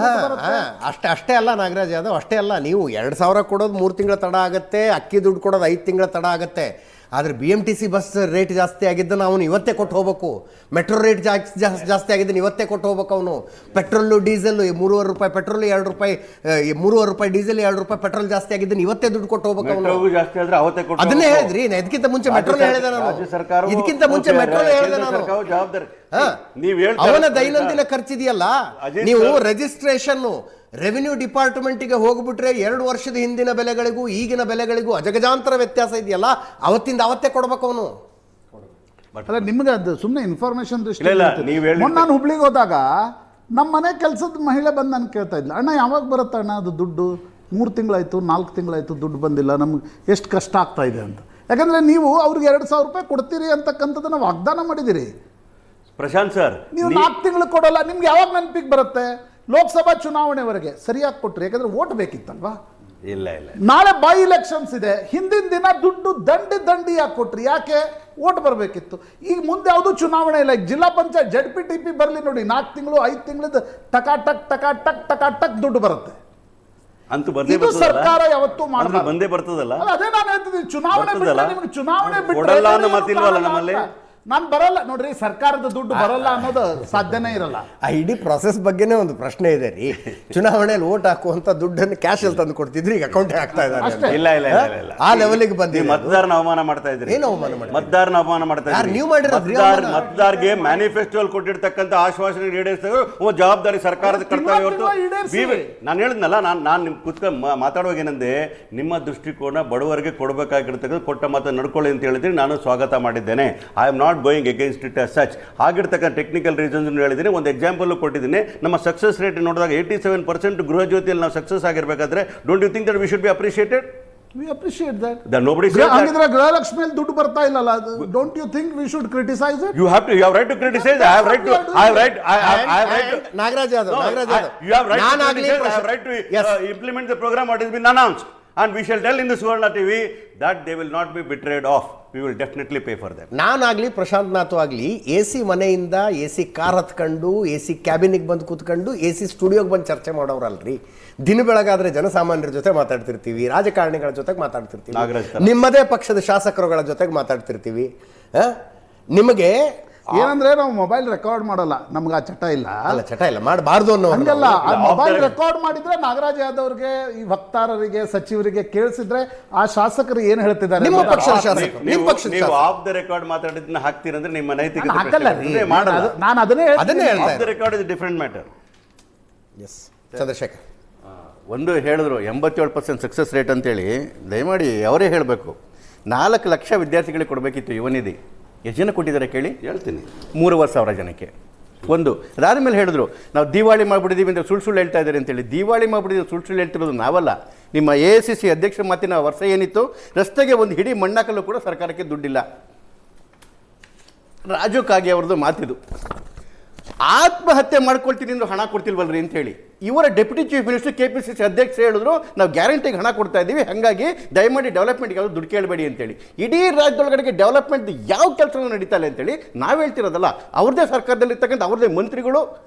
ಅಷ್ಟೇ ಅಲ್ಲ ನಾಗರಾಜ್ ಯಾದವ್, ಅಷ್ಟೇ ಅಲ್ಲ. ನೀವು 2,000 ಕೊಡೋದು 3 ತಿಂಗಳ ತಡ ಆಗುತ್ತೆ, ಅಕ್ಕಿ ದುಡ್ಡು ಕೊಡೋದು 5 ತಿಂಗಳ ತಡ ಆಗುತ್ತೆ. ಆದರೆ BMTC ಬಸ್ ರೇಟ್ ಜಾಸ್ತಿ ಆಗಿದ್ದನ್ನು ಅವನು ಇವತ್ತೇ ಕೊಟ್ಟು ಹೋಗ್ಬೇಕು. ಮೆಟ್ರೋ ರೇಟ್ ಜಾಸ್ತಿ ಆಗಿದ್ದನ್ನು ಇವತ್ತೇ ಕೊಟ್ಟು ಹೋಗ್ಬೇಕು ಅವನು. ಪೆಟ್ರೋಲು ಡೀಸೆಲ್ 3.5 ರೂಪಾಯಿ ಪೆಟ್ರೋಲ್, 2 ರೂಪಾಯಿ 3.5 ರೂಪಾಯಿ ಡೀಸೆಲ್, 2 ರೂಪಾಯಿ ಪೆಟ್ರೋಲ್ ಜಾಸ್ತಿ ಆಗಿದ್ದನ್ನು ಇವತ್ತೇ ದುಡ್ಡು ಕೊಟ್ಟು ಹೋಗ್ಬೇಕು ಅವನು. ಅದನ್ನೇ ಹೇಳಿದ್ರಿ, ಇದಕ್ಕಿಂತ ಮುಂಚೆ ಮೆಟ್ರೋಲ್ ಹೇಳಿದೆ ನಾನು, ಇದಕ್ಕಿಂತ ಮುಂಚೆ ಮೆಟ್ರೋಲ್ ಹೇಳಿದೆ ನಾನು. ಅವನ ದೈನಂದಿನ ಖರ್ಚಿದೆಯಲ್ಲ, ನೀವು ರಿಜಿಸ್ಟ್ರೇಷನ್ ರೆವಿನ್ಯೂ ಡಿಪಾರ್ಟ್ಮೆಂಟಿಗೆ ಹೋಗ್ಬಿಟ್ರೆ 2 ವರ್ಷದ ಹಿಂದಿನ ಬೆಲೆಗಳಿಗೂ ಈಗಿನ ಬೆಲೆಗಳಿಗೂ ಅಜಗಜಾಂತರ ವ್ಯತ್ಯಾಸ ಇದೆಯಲ್ಲ, ಅವತ್ತಿಂದ ಅವತ್ತೇ ಕೊಡ್ಬೇಕು ಅವನು. ಅಲ್ಲ, ನಿಮ್ಗೆ ಅದು ಸುಮ್ಮನೆ ಇನ್ಫಾರ್ಮೇಶನ್ ದೃಷ್ಟಿ. ನಾನು ಹುಬ್ಳಿಗೆ ಹೋದಾಗ ನಮ್ಮ ಮನೆ ಕೆಲಸದ ಮಹಿಳೆ ಬಂದು ನಾನು ಕೇಳ್ತಾ ಇದ್ಲ, ಅಣ್ಣ ಯಾವಾಗ ಬರುತ್ತೆ ಅಣ್ಣ ಅದು ದುಡ್ಡು? 3 ತಿಂಗಳಾಯ್ತು 4 ತಿಂಗಳಾಯ್ತು ದುಡ್ಡು ಬಂದಿಲ್ಲ, ನಮ್ಗೆ ಎಷ್ಟು ಕಷ್ಟ ಆಗ್ತಾ ಇದೆ ಅಂತ. ಯಾಕಂದ್ರೆ ನೀವು ಅವ್ರಿಗೆ 2,000 ರೂಪಾಯಿ ಕೊಡ್ತೀರಿ ಅಂತಕ್ಕಂಥದ್ದನ್ನ ವಾಗ್ದಾನ ಮಾಡಿದಿರಿ. ಪ್ರಶಾಂತ್ ಸರ್, ನೀವು 4 ತಿಂಗಳು ಕೊಡಲ್ಲ, ನಿಮ್ಗೆ ಯಾವಾಗ ನೆನಪಿಗೆ ಬರುತ್ತೆ? ಲೋಕಸಭಾ ಚುನಾವಣೆವರೆಗೆ ಸರಿಯಾಗಿ ಕೊಟ್ರಿ, ಯಾಕಂದ್ರೆ ಓಟ್ ಬೇಕಿತ್ತಲ್ವಾ? ಇಲ್ಲ, ನಾಳೆ ಬೈ ಎಲೆಕ್ಷನ್ಸ್ ಇದೆ, ಹಿಂದಿನ ದಿನ ದುಡ್ಡು ದಂಡಿಯಾಗಿ ಕೊಟ್ರಿ, ಯಾಕೆ? ಓಟ್ ಬರಬೇಕಿತ್ತು. ಈಗ ಮುಂದೆ ಯಾವುದು ಚುನಾವಣೆ ಇಲ್ಲ. ಈಗ ಜಿಲ್ಲಾ ಪಂಚಾಯತ್ ZPTP ಬರಲಿ ನೋಡಿ, 4 ತಿಂಗಳು 5 ತಿಂಗಳದ ಟಕಾಟಕ್ ದುಡ್ಡು ಬರುತ್ತೆ. ಇದು ಸರ್ಕಾರ ಯಾವತ್ತೂ ಮಾಡಬಾರದು. ಬಂದೇ ಬರ್ತದಲ್ಲ, ಅದೇ ನಾನು ಹೇಳ್ತಿದ್ದೀನಿ. ಚುನಾವಣೆ ಬಿಟ್ಟರೆ ನಮ್ಮಲ್ಲಿ ನಾನು ಬರಲ್ಲ ನೋಡ್ರಿ, ಸರ್ಕಾರದ ದುಡ್ಡು ಬರಲ್ಲ ಅನ್ನೋದು ಸಾಧ್ಯನೇ ಇರಲ್ಲ. ಆ ಇಡೀ ಪ್ರೊಸೆಸ್ ಬಗ್ಗೆನೇ ಒಂದು ಪ್ರಶ್ನೆ ಇದೆ ರೀ. ಚುನಾವಣೆಯಲ್ಲಿ ಓಟ್ ಹಾಕುವಂತ ದುಡ್ಡನ್ನು ಕ್ಯಾಶ್ ಅಲ್ಲಿ ತಂದು ಕೊಡ್ತಿದ್ರಿ, ಈಗ ಅಕೌಂಟ್ ಹಾಕ್ತಾ ಇದ್ದಾರೆ. ಇಲ್ಲ, ಆ ಲೆವೆಲ್ಗೆ ಬಂದಿ. ಮತದಾರನ ಅವಮಾನ ಮಾಡ್ತಾ ಇದ್ರಿ. ಏನು ಅವಮಾನ ಮಾಡಿ? ಮತದಾರನ ಅವಮಾನ ಮಾಡ್ತಾ ಇದ್ರಿ. ನೀವು ಮಾಡಿರೋದ್ರಿ. ಮತದಾರರಿಗೆ ಮ್ಯಾನಿಫೆಸ್ಟೋ ಅಲ್ಲಿ ಕೊಟ್ಟಿರ್ತಕ್ಕಂಥ ಆಶ್ವಾಸನೆ ಈಡೇರಿಸಿದ್ರು ಜವಾಬ್ದಾರಿ ಸರ್ಕಾರದ ಕರ್ತವ್ಯ ಹೊರತು. ನಾನು ಹೇಳಿದ್ನಲ್ಲ, ನಾನು ನಿಮ್ ಕುತ್ಕೊಂಡು ಮಾತಾಡುವಾಗ ಏನಂದೆ, ನಿಮ್ಮ ದೃಷ್ಟಿಕೋನ ಬಡವರಿಗೆ ಕೊಡಬೇಕಾಗಿರ್ತಕ್ಕಂಥ ಕೊಟ್ಟ ಮಾತು ನಡ್ಕೊಳ್ಳಿ ಅಂತ ಹೇಳಿದ್ರೆ ನಾನು ಸ್ವಾಗತ ಮಾಡಿದ್ದೇನೆ. I am not going against it as such. ಆಗಿರ್ತಕ್ಕಂಥ ಟೆಕ್ನಿಕಲ್ ರೀಸನ್ಸ್ ಹೇಳಿದ್ದೀನಿ, ಒಂದು ಎಕ್ಸಾಂಪಲ್ ಕೊಟ್ಟಿದ್ದೀನಿ. ನಮ್ಮ ಸಕ್ಸಸ್ ರೇಟ್ ನೋಡಿದಾಗ 87% ಗೃಹ ಜ್ಯೋತಿಯಲ್ಲಿ ನಾವು ಸಕ್ಸಸ್ ಆಗಿರಬೇಕಾದ್ರೆ, don't you think that we should be appreciated? We appreciate that. Nobody says that. ಹಂಗಿದ್ರೆ ಗೃಹಲಕ್ಷ್ಮಿಯಲ್ಲಿ ದುಡ್ಡು ಬರ್ತಾ ಇಲ್ಲಲ್ಲ, don't you think we should criticise it? You have right to criticize. I have right to. I have right. I have right to. Nagaraj Yadav, Nagaraj Yadav, You have right to ನಾನಾಗ್ಲಿ criticize. I have right to implement the program what has been announced. And we shall tell in the Suvarna TV that they will not be betrayed off. We will definitely pay for them. ನಾನಾಗ್ಲಿ ಪ್ರಶಾಂತ್ ನಾಥು ಆಗಲಿ AC ಮನೆಯಿಂದ AC car ಹತ್ಕೊಂಡು AC ಕ್ಯಾಬಿನಿಗೆ ಬಂದು ಕೂತ್ಕೊಂಡು AC ಸ್ಟುಡಿಯೋಗೆ ಬಂದು ಚರ್ಚೆ ಮಾಡೋರಲ್ರಿ. ದಿನ ಬೆಳಗಾದ್ರೆ ಜನಸಾಮಾನ್ಯರ ಜೊತೆ ಮಾತಾಡ್ತಿರ್ತೀವಿ, ರಾಜಕಾರಣಿಗಳ ಜೊತೆಗೆ ಮಾತಾಡ್ತಿರ್ತೀವಿ, ನಿಮ್ಮದೇ ಪಕ್ಷದ ಶಾಸಕರುಗಳ ಜೊತೆಗೆ ಮಾತಾಡ್ತಿರ್ತೀವಿ. ನಿಮಗೆ ಏನಂದ್ರೆ ನಾವು ಮೊಬೈಲ್ ರೆಕಾರ್ಡ್ ಮಾಡಲ್ಲ, ನಮ್ಗೆ ಆ ಚಟ ಇಲ್ಲ. ಅಲ್ಲ, ಚಟ ಇಲ್ಲ, ಮಾಡಬಾರ್ದು ಅನ್ನೋ ಹಂಗಲ್ಲ. ಮೊಬೈಲ್ ರೆಕಾರ್ಡ್ ಮಾಡಿದ್ರೆ ನಾಗರಾಜ್ ಯಾದವ್ ಅವ್ರಿಗೆ, ಈ ವಕ್ತಾರರಿಗೆ, ಸಚಿವರಿಗೆ ಕೇಳಿಸಿದ್ರೆ ಆ ಶಾಸಕರು ಏನ್ ಹೇಳ್ತಿದ್ದಾರೆ, ನಿಮ್ಮ ಪಕ್ಷದ ಶಾಸಕರು, ನಿಮ್ಮ ಪಕ್ಷದ ನೀವು ಶಾಸಕರು ಆಫ್ ದ ರೆಕಾರ್ಡ್ ಮಾತಾಡಿದ್ದನ್ನ ಹಾಕ್ತೀರಂದ್ರೆ ನಿಮ್ಮ ನೈತಿಕತೆ ಹಾಕಲ್ಲ ರೀ. ನಾನು ಅದನ್ನೇ off the record is different matter. S Chandrashekar ಒಂದು ಹೇಳಿದ್ರು 87% ಸಕ್ಸಸ್ ರೇಟ್ ಅಂತೇಳಿ. ದಯಮಾಡಿ ಅವರೇ ಹೇಳಬೇಕು. 4 ಲಕ್ಷ ವಿದ್ಯಾರ್ಥಿಗಳಿಗೆ ಕೊಡಬೇಕಿತ್ತು ಯುವನಿಧಿ. ಎಷ್ಟು ಜನ ಕೊಟ್ಟಿದ್ದಾರೆ ಕೇಳಿ? ಹೇಳ್ತೀನಿ, 3,500 ಜನಕ್ಕೆ. ಒಂದು ಅದಾದಮೇಲೆ ಹೇಳಿದ್ರು ನಾವು ದಿವಾಳಿ ಮಾಡಿಬಿಟ್ಟಿದ್ದೀವಿ ಅಂತ ಸುಳ್ಳು ಹೇಳ್ತಾ ಇದ್ದಾರೆ ಅಂತೇಳಿ. ದಿವಾಳಿ ಮಾಡಿಬಿಟ್ಟಿದ್ದೀವಿ ಸುಳ್ಳು ಹೇಳ್ತಿರೋದು ನಾವಲ್ಲ, ನಿಮ್ಮ AICC ಅಧ್ಯಕ್ಷರ ಮಾತಿನ ವರ್ಷ ಏನಿತ್ತು, ರಸ್ತೆಗೆ ಒಂದು ಹಿಡಿ ಮಣ್ಣಾಕಲು ಕೂಡ ಸರ್ಕಾರಕ್ಕೆ ದುಡ್ಡಿಲ್ಲ. ರಾಜು ಕಾಗೆ ಅವ್ರದ್ದು ಮಾತಿದು. ಆತ್ಮಹತ್ಯೆ ಮಾಡ್ಕೊಳ್ತೀನಿ ಅಂದ್ರೆ ಹಣ ಕೊಡ್ತಿಲ್ವಲ್ರಿ ಅಂತೇಳಿ ಇವರ ಡೆಪ್ಯೂಟಿ ಚೀಫ್ ಮಿನಿಸ್ಟರ್ KPCC ಅಧ್ಯಕ್ಷ ಹೇಳಿದ್ರು, ನಾವು ಗ್ಯಾರಂಟಿಗೆ ಹಣ ಕೊಡ್ತಾ ಇದ್ದೀವಿ, ಹಾಗಾಗಿ ದಯಮಾಡಿ ಡೆವಲಪ್ಮೆಂಟ್ಗೆ ಯಾವುದು ದುಡ್ಡು ಕೇಳಬೇಡಿ ಅಂತೇಳಿ. ಇಡೀ ರಾಜ್ಯದೊಳಗಡೆಗೆ ಡೆವಲಪ್ಮೆಂಟ್ ಯಾವ ಕೆಲಸ ನಡೀತಾ ಇಲ್ಲ ಅಂತೇಳಿ ನಾವು ಹೇಳ್ತಿರೋದಲ್ಲ, ಅವ್ರದ್ದೇ ಸರ್ಕಾರದಲ್ಲಿ ಇರ್ತಕ್ಕಂಥ ಅವ್ರದ್ದೇ ಮಂತ್ರಿಗಳು,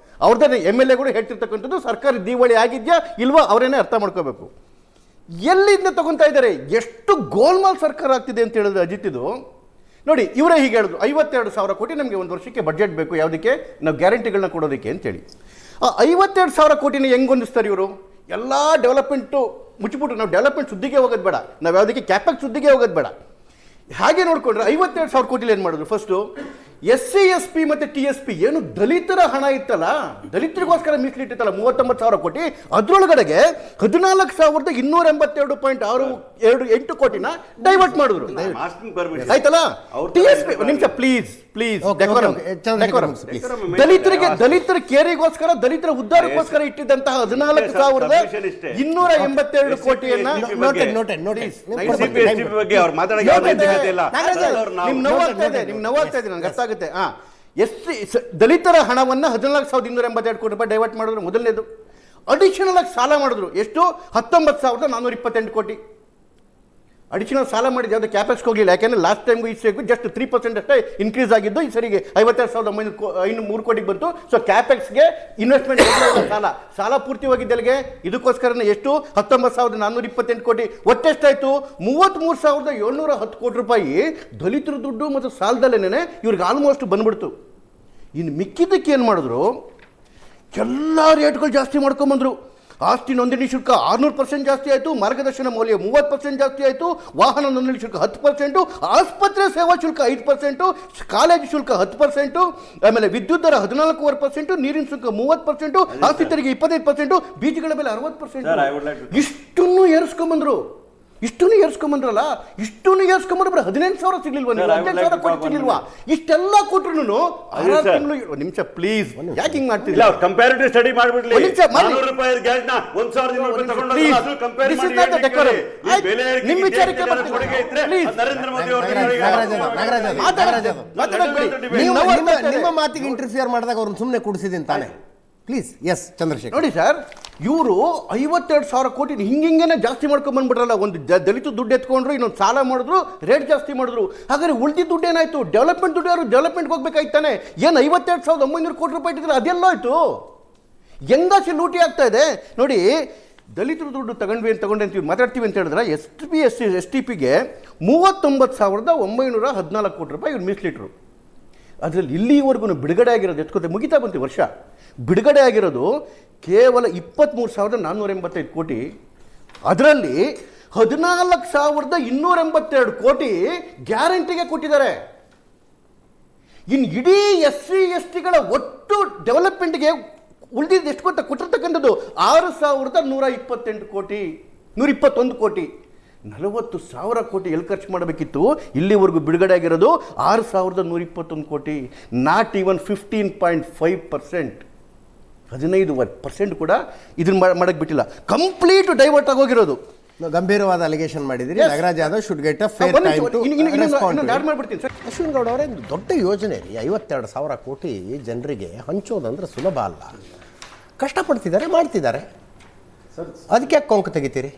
ಅವ್ರದ್ದೇ MLAಗಳು ಹೇಳ್ತಿರ್ತಕ್ಕಂಥದ್ದು. ಸರ್ಕಾರ ದಿವಾಳಿ ಆಗಿದೆಯಾ ಇಲ್ವಾ ಅವರೇನೇ ಅರ್ಥ ಮಾಡ್ಕೋಬೇಕು. ಎಲ್ಲಿಂದ ತಗೊತಾ ಇದ್ದಾರೆ, ಎಷ್ಟು ಗೋಲ್ಮಾಲ್ ಸರ್ಕಾರ ಆಗ್ತಿದೆ ಅಂತ ಹೇಳಿದ್ರೆ ಅಜಿತ್ ಇದು ನೋಡಿ. ಇವರೇ ಹೀಗೆ ಹೇಳಿದ್ರು, 52,000 ಕೋಟಿ ನಮಗೆ ಒಂದು ವರ್ಷಕ್ಕೆ ಬಜೆಟ್ ಬೇಕು, ಯಾವುದಕ್ಕೆ? ನಾವು ಗ್ಯಾರಂಟಿಗಳನ್ನ ಕೊಡೋದಕ್ಕೆ ಅಂತೇಳಿ. ಆ 52,000 ಕೋಟಿನ ಹೆಂಗೆ ಹೊಂದಿಸ್ತಾರೆ ಇವರು? ಎಲ್ಲ ಡೆವಲಪ್ಮೆಂಟು ಮುಚ್ಚಿಬಿಟ್ಟು ನಾವು ಡೆವಲಪ್ಮೆಂಟ್ ಸುದ್ದಿಗೆ ಹೋಗೋದು ಬೇಡ, ನಾವು ಯಾವುದಕ್ಕೆ ಕ್ಯಾಪೆಕ್ಸ್ ಸುದ್ದಿಗೆ ಹೋಗೋದು ಬೇಡ. ಹಾಗೆ ನೋಡಿಕೊಂಡ್ರೆ 52,000 ಕೋಟಿಲಿ ಏನು ಮಾಡಿದ್ರು? ಫಸ್ಟು SC SP ಮತ್ತು TSP ಏನು ದಲಿತರ ಹಣ ಇತ್ತಲ್ಲ, ದಲಿತರಿಗೋಸ್ಕರ ಮೀಸಲಿಟ್ಟಿತ್ತಲ್ಲ 39,000 ಕೋಟಿ, ಅದರೊಳಗಡೆಗೆ 14,282.628 ಕೋಟಿನ ಡೈವರ್ಟ್ ಮಾಡಿದ್ರು. ಆಯ್ತಲ್ಲ? TSP ನಿಮಿಷ ಪ್ಲೀಸ್ ದಲಿತರ ಕೇರಿಗೋಸ್ಕರ, ದಲಿತರ ಉದ್ಧಾರಕ್ಕೋಸ್ಕರ ಇಟ್ಟಿದ್ದಂತಹ 14,282 ಕೋಟಿಯನ್ನ ನೋವಾಗ್ತಾ ಇದೆ ನನಗೆ, ಅರ್ಥ ಆಗುತ್ತೆ. ದಲಿತರ ಹಣವನ್ನ 14,282 ಕೋಟಿ ರೂಪಾಯಿ ಡೈವರ್ಟ್ ಮಾಡಿದ್ರು. ಮೊದಲನೇದು. ಅಡಿಷನಲ್ ಆಗಿ ಸಾಲ ಮಾಡಿದ್ರು. ಎಷ್ಟು? 19,428 ಕೋಟಿ ಅಡಿಷನಲ್ ಸಾಲ ಮಾಡಿದ್ದು. ಯಾವುದು ಕ್ಯಾಪೆಕ್ಸ್ಗೆ ಹೋಗಲಿಲ್ಲ, ಯಾಕೆಂದ್ರೆ ಲಾಸ್ಟ್ ಟೈಮ್ ಇಷ್ಟು ಜಸ್ಟ್ 3% ಅಷ್ಟೇ ಇನ್ಕ್ರೀಸ್ ಆಗಿದ್ದು. ಈ ಸರಿಗೆ 52,903 ಕೋಟಿಗೆ ಬಂತು. ಸೊ ಕ್ಯಾಪೆಕ್ಸ್ಗೆ ಇನ್ವೆಸ್ಟ್ಮೆಂಟ್ ಸಾಲ ಪೂರ್ತಿ ಹೋಗಿದ್ದಲ್ಲಿಗೆ ಇದಕ್ಕೋಸ್ಕರ ಎಷ್ಟು? 19,428 ಕೋಟಿ. ಒಟ್ಟೆಷ್ಟಾಯ್ತು? 33,710 ಕೋಟಿ ರೂಪಾಯಿ ದಲಿತರ ದುಡ್ಡು ಮತ್ತು ಸಾಲದಲ್ಲೇನೆ ಇವ್ರಿಗೆ ಆಲ್ಮೋಸ್ಟ್ ಬಂದ್ಬಿಡ್ತು. ಇನ್ನು ಮಿಕ್ಕಿದ್ದಕ್ಕೆ ಏನು ಮಾಡಿದ್ರು? ಎಲ್ಲ ರೇಟ್ಗಳು ಜಾಸ್ತಿ ಮಾಡ್ಕೊಂಬಂದ್ರು. ಆಸ್ತಿ ನೋಂದಣಿ ಶುಲ್ಕ 600% ಜಾಸ್ತಿ ಆಯಿತು, ಮಾರ್ಗದರ್ಶನ ಮೌಲ್ಯ 30% ಜಾಸ್ತಿ ಆಯಿತು, ವಾಹನ ನೋಂದಣಿ ಶುಲ್ಕ 10%, ಆಸ್ಪತ್ರೆ ಸೇವಾ ಶುಲ್ಕ 5%, ಕಾಲೇಜು ಶುಲ್ಕ 10%, ಆಮೇಲೆ ವಿದ್ಯುತ್ ದರ 14.5%, ನೀರಿನ ಶುಲ್ಕ 30%, ಆಸ್ತಿ ತೆರಿಗೆ 25%, ಬೀಜಗಳ ಬೆಲೆ 60%. ಇಷ್ಟನ್ನು ಏರಿಸ್ಕೊಂಬಂದ್ರು. ಇಷ್ಟನ್ನು ಏರ್ಸ್ಕೊಂಬಂದ್ರಲ್ಲ, ಇಷ್ಟನ್ನು ಏರ್ಸ್ಕೊಂಬಂದ್ರೆ 18,000 ಸಿಗ್ಲಿಲ್ವಾ? 18,000 ಕೋಟಿ ಸಿಗ್ಲಿಲ್ವಾ? ಇಷ್ಟೆಲ್ಲ ಕೊಟ್ರು ನಿಮಿಷ ಪ್ಲೀಸ್, ಯಾಕೆ ಹಿಂಗ್ ಮಾಡ್ತಿಲ್ಲ? ಕಂಪ್ಯಾರಿಟಿವ್ ಸ್ಟಡಿ ಮಾಡ್ಬಿಡ್ಲಿ. ನಿಮ್ಮ ವಿಚಾರಕ್ಕೆ ನಿಮ್ಮ ಮಾತಿಗೆ ಇಂಟರ್ಫಿಯರ್ ಮಾಡಿದಾಗ ಅವ್ರನ್ನ ಸುಮ್ಮನೆ ಕೂಡಿಸಿದ್ದೀನಿ ತಾನೆ. ಪ್ಲೀಸ್. ಎಸ್ ಚಂದ್ರಶೇಖರ್. ನೋಡಿ ಸರ್, ಇವರು 52,000 ಕೋಟಿ ಹಿಂಗೇನೆ ಜಾಸ್ತಿ ಮಾಡ್ಕೊಂಡ್ ಬಂದ್ಬಿಟ್ರಲ್ಲ. ಒಂದು ದಲಿತ ದುಡ್ಡು ಎತ್ಕೊಂಡ್ರು, ಇನ್ನೊಂದು ಸಾಲ ಮಾಡಿದ್ರು, ರೇಟ್ ಜಾಸ್ತಿ ಮಾಡಿದ್ರು. ಹಾಗಾದ್ರೆ ಉಳಿದಿದ್ದ ದುಡ್ಡು ಏನಾಯ್ತು? ಡೆವಲಪ್ಮೆಂಟ್ ದುಡ್ಡು ಯಾರು ಡೆವಲಪ್ಮೆಂಟ್ಗೆ ಹೋಗ್ಬೇಕಾಯ್ತಾನೆ. ಏನು 52,900 ಕೋಟಿ ರೂಪಾಯಿ ಇಟ್ಟಿದ್ರೆ ಅದೆಲ್ಲ ಆಯ್ತು? ಹೆಂಗಾಸಿ ಲೂಟಿ ಆಗ್ತಾ ಇದೆ ನೋಡಿ. ದಲಿತರ ದುಡ್ಡು ತಗೊಂಡ್ವಿ ಅಂತೀವಿ, ಮಾತಾಡ್ತೀವಿ ಅಂತ ಹೇಳಿದ್ರೆ ST STPಗೆ 39,914 ಕೋಟಿ ರೂಪಾಯಿ ಇವ್ರು ಮೀಸಲಿಟ್ರು. ಅದರಲ್ಲಿ ಇಲ್ಲಿವರೆಗೂ ಬಿಡುಗಡೆ ಆಗಿರೋದು ಎತ್ಕೋತೆ ಮುಗಿತಾ ಬಂತು ವರ್ಷ. ಬಿಡುಗಡೆ ಆಗಿರೋದು ಕೇವಲ 23,485 ಕೋಟಿ. ಅದರಲ್ಲಿ 14,282 ಕೋಟಿ ಗ್ಯಾರಂಟಿಗೆ ಕೊಟ್ಟಿದ್ದಾರೆ. ಇನ್ನು ಇಡೀ SC STಗಳ ಒಟ್ಟು ಡೆವಲಪ್ಮೆಂಟ್ಗೆ ಉಳಿದಿದ್ದು ಎಷ್ಟು ಗೊತ್ತಾ? ಕೊಟ್ಟಿರ್ತಕ್ಕಂಥದ್ದು 6,128 ಕೋಟಿ, 121 ಕೋಟಿ. 40,000 ಕೋಟಿ ಎಲ್ಲಿ ಖರ್ಚು ಮಾಡಬೇಕಿತ್ತು? ಇಲ್ಲಿವರೆಗೂ ಬಿಡುಗಡೆ ಆಗಿರೋದು 6,121 ಕೋಟಿ. ನಾಟ್ ಈವನ್ 15.5%, 15% ಕೂಡ ಇದನ್ನ ಮಾಡಕ್ಕೆ ಬಿಟ್ಟಿಲ್ಲ. ಕಂಪ್ಲೀಟ್ ಡೈವರ್ಟ್ ಆಗೋಗಿರೋದು. ಗಂಭೀರವಾದ ಅಲಿಗೇಷನ್ ಮಾಡಿದಿರಿ. Nagaraj Yadav should get a fair time to respond. Ashwin Gowda ಅವರೇ, ದೊಡ್ಡ ಯೋಜನೆ ರೀ, 52,000 ಕೋಟಿ ಜನರಿಗೆ ಹಂಚೋದಂದ್ರೆ ಸುಲಭ ಅಲ್ಲ. ಕಷ್ಟಪಡ್ತಿದ್ದಾರೆ, ಮಾಡ್ತಿದ್ದಾರೆ, ಅದಕ್ಕೆ ಯಾಕೆ ಕೊಂಕು ತೆಗಿತೀರಿ?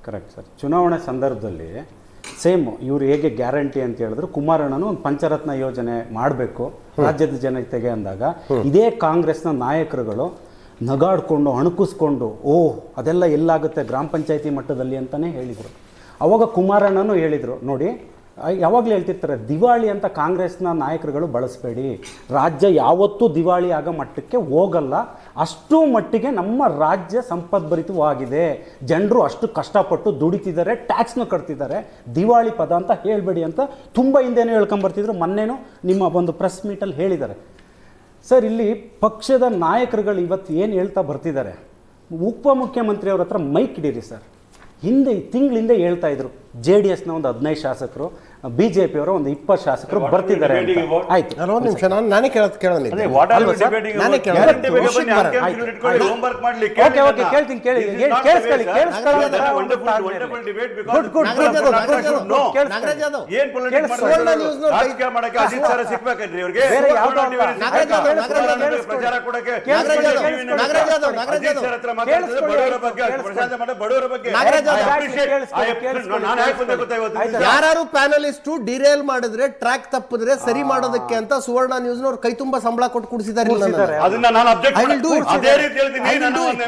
Correct sir. ಚುನಾವಣೆ ಸಂದರ್ಭದಲ್ಲಿ ಸೇಮ್ ಇವ್ರು ಹೇಗೆ ಗ್ಯಾರಂಟಿ ಅಂತ ಹೇಳಿದ್ರು, ಕುಮಾರಣ್ಣನು ಒಂದು ಪಂಚರತ್ನ ಯೋಜನೆ ಮಾಡಬೇಕು ರಾಜ್ಯದ ಜನತೆಗೆ ಅಂದಾಗ ಇದೇ ಕಾಂಗ್ರೆಸ್ನ ನಾಯಕರುಗಳು ನಗಾಡ್ಕೊಂಡು ಅಣುಕಿಸ್ಕೊಂಡು ಅದೆಲ್ಲ ಎಲ್ಲಾಗುತ್ತೆ ಗ್ರಾಮ ಪಂಚಾಯತಿ ಮಟ್ಟದಲ್ಲಿ ಅಂತಲೇ ಹೇಳಿದರು. ಅವಾಗ ಕುಮಾರಣ್ಣನೂ ಹೇಳಿದರು, ನೋಡಿ ಯಾವಾಗಲೂ ಹೇಳ್ತಿರ್ತಾರೆ ದಿವಾಳಿ ಅಂತ ಕಾಂಗ್ರೆಸ್ನ ನಾಯಕರುಗಳು ಬಳಸಬೇಡಿ, ರಾಜ್ಯ ಯಾವತ್ತೂ ದಿವಾಳಿ ಆಗೋ ಮಟ್ಟಕ್ಕೆ ಹೋಗಲ್ಲ, ಅಷ್ಟು ಮಟ್ಟಿಗೆ ನಮ್ಮ ರಾಜ್ಯ ಸಂಪದ್ಭರಿತವಾಗಿದೆ, ಜನರು ಅಷ್ಟು ಕಷ್ಟಪಟ್ಟು ದುಡಿತಿದ್ದಾರೆ, ಟ್ಯಾಕ್ಸ್ನ ಕಟ್ತಿದ್ದಾರೆ, ದಿವಾಳಿ ಪದ ಅಂತ ಹೇಳಬೇಡಿ ಅಂತ ತುಂಬ ಹಿಂದೆನೂ ಹೇಳ್ಕೊಂಬರ್ತಿದ್ರು. ಮೊನ್ನೆನೂ ನಿಮ್ಮ ಒಂದು ಪ್ರೆಸ್ ಮೀಟಲ್ಲಿ ಹೇಳಿದ್ದಾರೆ. ಸರ್, ಇಲ್ಲಿ ಪಕ್ಷದ ನಾಯಕರುಗಳು ಇವತ್ತು ಏನು ಹೇಳ್ತಾ ಬರ್ತಿದ್ದಾರೆ, ಉಪಮುಖ್ಯಮಂತ್ರಿಯವ್ರ ಹತ್ರ ಮೈಕ್ ಇಡೀರಿ ಸರ್. ತಿಂಗಳಿಂದ ಹೇಳ್ತಾ ಇದ್ರು JDSನ ಒಂದು 15 ಶಾಸಕರು, BJPಯವರ ಒಂದು 20 ಶಾಸಕರು ಬರ್ತಿದ್ದಾರೆ. ಆಯ್ತು, ಒಂದು ನಿಮಿಷ, ನಾನೇ ಕೇಳ್ತೀನಿ. ಯಾರು ಪ್ಯಾನಲಿಸ್ಟ್ ಡಿರೇಲ್ ಮಾಡಿದ್ರೆ, ಟ್ರ್ಯಾಕ್ ತಪ್ಪಿದ್ರೆ ಸರಿ ಮಾಡೋದಕ್ಕೆ ಅಂತ ಸುವರ್ಣ ನ್ಯೂಸ್ನವ್ರು ಕೈ ತುಂಬಾ ಸಂಬಳ ಕೊಟ್ಟು ಕುಡಿಸಿದ್ದಾರೆ. ಅದನ್ನ ನಾನು ಅದೇ ರೀತಿ ಹೇಳ್ತೀನಿ.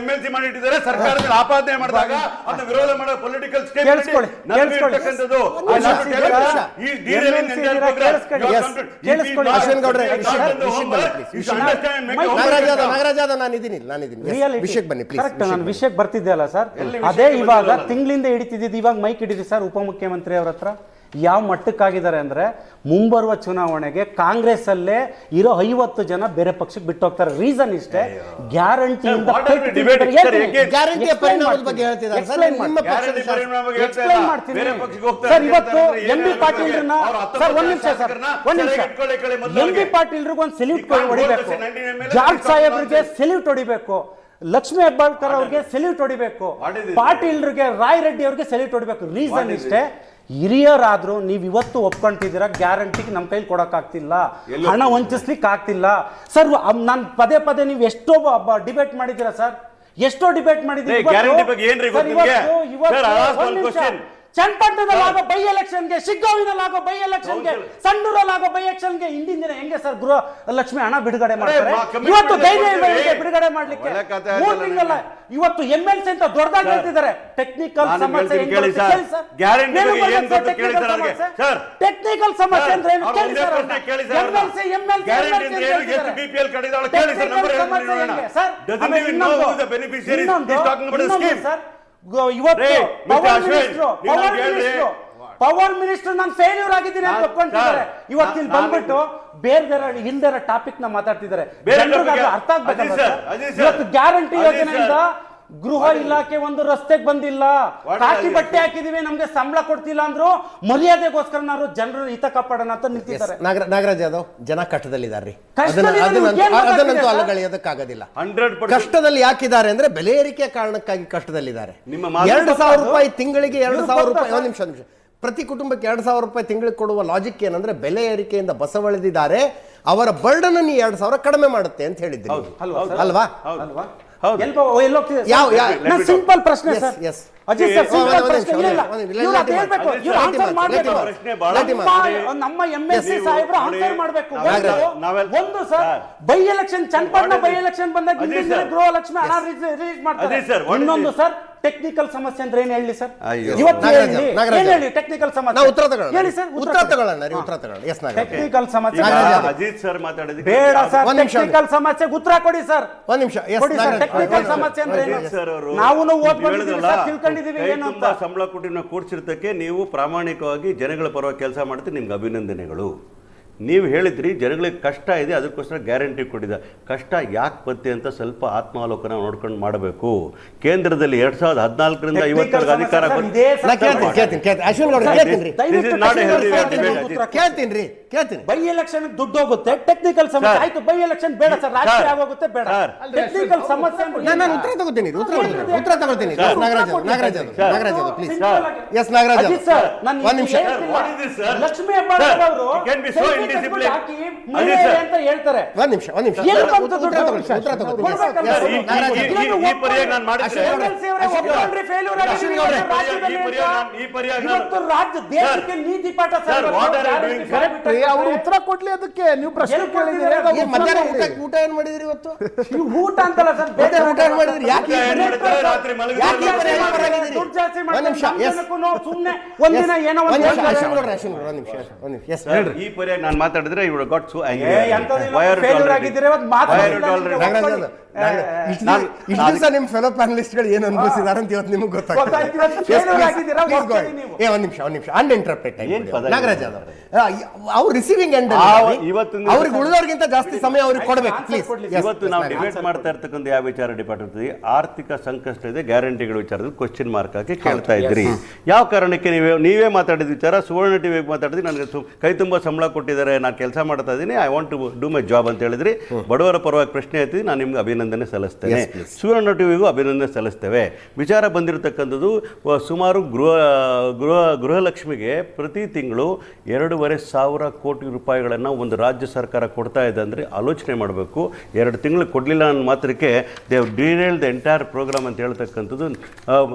MLC ಮಾಡಿಟ್ಟಿದ್ದಾರೆ, ಸರ್ಕಾರದ ಆಪಾದನೆ ಮಾಡಿದಾಗ ಅದನ್ನ ವಿರೋಧ ಮಾಡೋ ಪೊಲಿಟಿಕಲ್ ನಾಗರಾಜ್ ಯಾದವ್, ನಾನಿದ್ದೀನಿ ವಿಷಯಕ್ಕೆ ಬನ್ನಿ ಪ್ಲೀಸ್. ನಾನು ವಿಷಯಕ್ಕೆ ಬರ್ತಿದ್ದೆ ಅಲ್ಲ ಸರ್, ಅದೇ ಇವಾಗ ತಿಂಗಳಿಂದ ಹಿಡಿತಿದ್ದು, ಇವಾಗ ಮೈಕ್ ಹಿಡಿದಿ ಸರ್ ಉಪಮುಖ್ಯಮಂತ್ರಿ ಅವ್ರ ಹತ್ರ. ಯಾವ ಮಟ್ಟಕ್ಕಾಗಿದ್ದಾರೆ ಅಂದ್ರೆ, ಮುಂಬರುವ ಚುನಾವಣೆಗೆ ಕಾಂಗ್ರೆಸ್ ಅಲ್ಲೇ ಇರೋ 50 ಜನ ಬೇರೆ ಪಕ್ಷಕ್ಕೆ ಬಿಟ್ಟು ಹೋಗ್ತಾರೆ. ರೀಸನ್ ಇಷ್ಟೇ, ಗ್ಯಾರಂಟಿಯಿಂದ ಗ್ಯಾರಂಟಿಯ ಪರಿಣಾಮದ ಬಗ್ಗೆ ಹೇಳ್ತಿದ್ದಾರೆ ಸರ್. ನಿಮ್ಮ ಪಕ್ಷದ ಎಕ್ಸ್ಪ್ಲೈನ್ ಮಾಡ್ತೀನಿ ಸರ್. ಇವತ್ತು MB ಪಾಟೀಲ್ರನ್ನ ಸರ್, ಒಂದ್ ನಿಮಿಷ MB ಪಾಟೀಲ್ರಿಗೆ ಒಂದು ಸೆಲ್ಯೂಟ್ ಹೊಡಿಬೇಕು, ಜಾರ್ಜ್ ಸಾಹೇಬ್ರಿಗೆ ಸೆಲ್ಯೂಟ್ ಹೊಡಿಬೇಕು, ಲಕ್ಷ್ಮೀ ಹೆಬ್ಬಾಳ್ಕರ್ ಅವ್ರಿಗೆ ಸೆಲ್ಯೂಟ್ ಹೊಡಿಬೇಕು, ಪಾಟೀಲ್ರಿಗೆ ರಾಯ್ ರೆಡ್ಡಿ ಅವ್ರಿಗೆ ಸೆಲ್ಯೂಟ್ ಹೊಡಿಬೇಕು. ರೀಸನ್ ಇಷ್ಟೇ, ಹಿರಿಯರಾದ್ರೂ ನೀವು ಇವತ್ತು ಒಪ್ಕೊಂತಿದ್ದೀರಾ ಗ್ಯಾರಂಟಿಗೆ ನಮ್ಮ ಕೈಲಿ ಕೊಡೋಕ್ಕಾಗ್ತಿಲ್ಲ, ಹಣ ವಂಚಿಸ್ಲಿಕ್ಕೆ ಆಗ್ತಿಲ್ಲ ಸರ್. ನಾನು ಪದೇ ನೀವು ಎಷ್ಟೋ ಡಿಬೇಟ್ ಮಾಡಿದ್ದೀರಾ ಸರ್, ಎಷ್ಟೋ ಡಿಬೇಟ್ ಮಾಡಿದ್ದೀರಾ. ಚನ್ನಪಟ್ಟಣದಲ್ಲಾಗೋ ಬೈ ಎಲೆಕ್ಷನ್ಗೆ, ಶಿಗ್ಗಾವಿನಲ್ಲಾಗೋ ಬೈ ಎಲೆಕ್ಷನ್ಗೆ, ಸಂಡೂರಲ್ಲಾಗೋ ಬೈ ಎಲೆಕ್ಷನ್ಗೆ ಹಿಂದಿನ ದಿನ ಹೆಂಗೆ ಸರ್ ಗೃಹ ಲಕ್ಷ್ಮಿ ಹಣ ಬಿಡುಗಡೆ ಮಾಡ್ತಾರೆ? ಇವತ್ತು ಧೈರ್ಯ ಬಿಡುಗಡೆ ಮಾಡ್ಲಿಕ್ಕೆ 3 ತಿಂಗಳ ಇವತ್ತು MLC ಅಂತ ದೊಡ್ಡದಾಗಿ ಹೇಳ್ತಿದ್ದಾರೆ. ಟೆಕ್ನಿಕಲ್ ಸಮಸ್ಯೆ ಟೆಕ್ನಿಕಲ್ ಸಮಸ್ಯೆ ಅಂದ್ರೆ ಏನು ಕೇಳಿ ಸರ್. ಪವರ್ ಮಿನಿಸ್ಟರ್ ನಾನು ಫೇಲ್ಯೂರ್ ಆಗಿದ್ದೀನಿ ಅಂತ ಒಪ್ಕೊಂಡಿದ್ದಾರೆ. ಇವತ್ತು ಇಲ್ಲಿ ಬಂದ್ಬಿಟ್ಟು ಬೇರೆ ಹಿಂದೆ ಟಾಪಿಕ್ ನ ಮಾತಾಡ್ತಿದ್ದಾರೆ. ಅರ್ಥ ಆಗ್ಬೇಕಲ್ಲ, ಇವತ್ತು ಗ್ಯಾರಂಟಿ ಯೋಜನೆಯಿಂದ ಗೃಹ ಇಲಾಖೆ ಒಂದು ರಸ್ತೆಗೆ ಬಂದಿಲ್ಲ, ಕಾಕಿ ಬಟ್ಟೆ ಹಾಕಿದೀವಿ, ನಮ್ಗೆ ಸಂಬಳ ಕೊಡ್ತಿಲ್ಲ ಅಂದ್ರು ಮರ್ಯಾದೆಗೋಸ್ಕರ ನಾವು ಜನರ ಹಿತ ಕಾಪಾಡೋಣ ಅಂತ ನಿಂತಿದ್ದಾರೆ. ನಾಗರಾಜ್ ಯಾದವ್, ಜನ ಕಷ್ಟದಲ್ಲಿದ್ದಾರೆ, ಅದನ್ನಂತೂ ಅಲ್ಲಗಳೆಯೋದಕ್ಕಾಗೋದಿಲ್ಲ. ಕಷ್ಟದಲ್ಲಿ ಯಾಕಿದ್ದಾರೆ ಅಂದ್ರೆ ಬೆಲೆ ಏರಿಕೆ ಕಾರಣಕ್ಕಾಗಿ ಕಷ್ಟದಲ್ಲಿದ್ದಾರೆ. 2,000 ರೂಪಾಯಿ ತಿಂಗಳಿಗೆ, 2,000 ರೂಪಾಯಿ, ಒಂದು ನಿಮಿಷ ಪ್ರತಿ ಕುಟುಂಬಕ್ಕೆ 2,000 ರೂಪಾಯಿ ತಿಂಗಳಿಗೆ ಕೊಡುವ ಲಾಜಿಕ್ ಏನಂದ್ರೆ ಬೆಲೆ ಏರಿಕೆಯಿಂದ ಬಸವಳಿದಿದ್ದಾರೆ, ಅವರ ಬರ್ಡನ್ 2,000 ಕಡಿಮೆ ಮಾಡುತ್ತೆ ಅಂತ ಹೇಳಿದ್ದೀನಿ ಅಲ್ವಾ? ಸಿಂಪಲ್ ಪ್ರಶ್ನೆ ಸರ್. ಅಜಯ್ ಸರ್, ನಮ್ಮ MLC ಸಾಹೇಬ್ರು ಆನ್ಸರ್ ಮಾಡಬೇಕು. ಒಂದು sir, by election Channapatna by election ಬಂದಾಗ ಗೃಹ ಲಕ್ಷ್ಮಿ ಹಣ ರಿಲೀಸ್ ಮಾಡ್ತಾರೆ. ಇನ್ನೊಂದು ಸರ್, ಟೆಕ್ನಿಕಲ್ ಸಮಸ್ಯೆ ಅಂದ್ರೆ ಏನ್ ಹೇಳಿ ಸರ್? ಇವತ್ತು ಹೇಳಿ ಟೆಕ್ನಿಕಲ್ ಸಮಸ್ಯೆ ಹೇಳಿ ಸರ್. ಉತ್ತರ ತಗೊಳ್ಳೋಣ. ಟೆಕ್ನಿಕಲ್ ಸಮಸ್ಯೆ ಅಜಿತ್ ಸರ್ ಮಾತಾಡಿದ ಬೇಡ ಸರ್, ಟೆಕ್ನಿಕಲ್ ಸಮಸ್ಯೆಗೆ ಉತ್ತರ ಕೊಡಿ ಸರ್. ಒಂದ್ ನಿಮಿಷ. ಟೆಕ್ನಿಕಲ್ ಸಮಸ್ಯೆ ಅಂದ್ರೆ ನಾವು ಓದ್ಕೊಂಡಿದ್ದೀವಿ ಸರ್, ತಿಳ್ಕೊಂಡಿದ್ದೀವಿ ಏನು ಅಂತ. ಸಂಬಳ ಕೊಟ್ಟು ನಾವು ಕೂಡ್ಸಿರ್ತಕ್ಕೆ ನೀವು ಪ್ರಾಮಾಣಿಕವಾಗಿ ಜನಗಳ ಪರವಾಗಿ ಕೆಲಸ ಮಾಡ್ತೀವಿ, ನಿಮ್ಗೆ ಅಭಿನಂದನೆಗಳು. ನೀವು ಹೇಳಿದ್ರಿ ಜನಗಳಿಗೆ ಕಷ್ಟ ಇದೆ, ಅದಕ್ಕೋಸ್ಕರ ಗ್ಯಾರಂಟಿ ಕೊಟ್ಟಿದ್ದ. ಕಷ್ಟ ಯಾಕೆ ಬರುತ್ತೆ ಅಂತ ಸ್ವಲ್ಪ ಆತ್ಮಾವಲೋಕನ ನೋಡ್ಕೊಂಡು ಮಾಡಬೇಕು. ಕೇಂದ್ರದಲ್ಲಿ 2014ರಿಂದ 50 ಅಧಿಕಾರ ಬೈ ಎಲೆಕ್ಷನ್ ದುಡ್ಡು ಹೋಗುತ್ತೆ, ಟೆಕ್ನಿಕಲ್ ಸಮಸ್ಯೆ ಆಯ್ತು. ಬೈ ಎಲೆಕ್ಷನ್ ಬೇಡ ಸರ್, ರಾಜಕೀಯ ಆಗೋಗುತ್ತೆ ಬೇಡ. ಟೆಕ್ನಿಕಲ್ ಸಮಸ್ಯೆ ನಾನು ಉತ್ತರ ತಗೋತೀನಿ. ಲಕ್ಷ್ಮೀ ಹೆಬ್ಬಾಳ್ಕರ್ ಅವರು ಅಂತ ಹೇಳ್ತಾರೆ. ಒಂದ್ ನಿಮಿಷ ರಾಜ್ಯ ದೇಶಕ್ಕೆ ನೀತಿ ಪಾಠ ಅವರು ಉತ್ತರ ಕೊಡ್ಲಿ. ಅದಕ್ಕೆ ನೀವು ಪ್ರಶ್ನೆ ಕೇಳಿದ್ದೀರಿ. ಊಟ ಏನ್ ಮಾಡಿದ್ರಿ ಇವತ್ತು? ಊಟ ಅಂತಲ್ಲ ಸರ್, ಊಟ ಏನ್ ಮಾಡಿದ್ರಿ? ಯಾಕೆ ಸುಮ್ನೆ ಒಂದಿನ ಏನೋ ಈ ಪರ್ಯಾಯ ನಾನು ಮಾತಾಡಿದ್ರೆ ಇವರು ಗಾಟ್ ಸೋ ದಿವಸ ನಿಮ್ ಫೆಲೋ ಪ್ಯಾನಲಿಸ್ಟ್ಗಳು ಏನು ಅನುಭವಿಸಿದಾರೆ ಅಂತ ಇವತ್ತು ನಿಮ್ಗೆ ಗೊತ್ತಾಗ್ತದೆ. ಒಂದ್ ನಿಮಿಷ ಅನ್ಇಂಟರಪ್ಟೆಡ್ ನಾಗರಾಜ್ ಯಾದವ್ ಅವ್ರು ರಿಸೀವಿಂಗ್ ಎಂಡ್ ಅವ್ರಿಗೆ ಉಳಿದವ್ರಿಗಿಂತ ಜಾಸ್ತಿ ಸಮಯ ಅವ್ರಿಗೆ ಕೊಡ್ಬೇಕು ಪ್ಲೀಸ್. ಇವತ್ತು ನಾವು ಡಿಬೇಟ್ ಮಾಡ್ತಾ ಇರ್ತಕ್ಕಂಥ ಯಾವ ವಿಚಾರ ಡಿಪಾರ್ಟ್ಮೆಂಟ್ ಆರ್ಥಿಕ ಸಂಕಷ್ಟ ಇದೆ, ಗ್ಯಾರಂಟಿಗಳ ವಿಚಾರದಲ್ಲಿ ಕ್ವಶನ್ ಮಾರ್ಕ್ ಹಾಕಿ ಕೇಳ್ತಾ ಇದ್ರಿ. ಯಾವ ಕಾರಣಕ್ಕೆ ನೀವೇ ಮಾತಾಡಿದ ವಿಚಾರ ಸುವರ್ಣ ಟಿವಿಗೆ ಮಾತಾಡಿದ್ರಿ. ನನಗೆ ಕೈ ತುಂಬ ಸಂಬಳ ಕೊಟ್ಟಿದ್ದಾರೆ, ನಾನು ಕೆಲಸ ಮಾಡ್ತಾ ಇದ್ದೀನಿ, I want to do my job ಅಂತ ಹೇಳಿದ್ರಿ. ಬಡವರ ಪರವಾಗಿ ಪ್ರಶ್ನೆ ಎತ್ತಿ ನಾನು ನಿಮ್ಗೆ ಅಭಿನಂದನೆ ಸಲ್ಲಿಸ್ತೇನೆ. ಸುವರ್ಣ ಟಿವಿಗೂ ಅಭಿನಂದನೆ ಸಲ್ಲಿಸ್ತೇವೆ. ವಿಚಾರ ಬಂದಿರತಕ್ಕಂಥದ್ದು ಸುಮಾರು ಗೃಹಲಕ್ಷ್ಮಿಗೆ ಪ್ರತಿ ತಿಂಗಳು 2,500 ಕೋಟಿ ರೂಪಾಯಿಗಳನ್ನು ಒಂದು ರಾಜ್ಯ ಸರ್ಕಾರ ಕೊಡ್ತಾ ಇದೆ ಅಂದರೆ ಆಲೋಚನೆ ಮಾಡಬೇಕು. 2 ತಿಂಗಳು ಕೊಡಲಿಲ್ಲ ಅನ್ನೋ ಮಾತ್ರಕ್ಕೆ ದೇ ಡಿರೇಲ್ ದ ಎಂಟೈರ್ ಪ್ರೋಗ್ರಾಮ್ ಅಂತ ಹೇಳ್ತಕ್ಕಂಥದ್ದು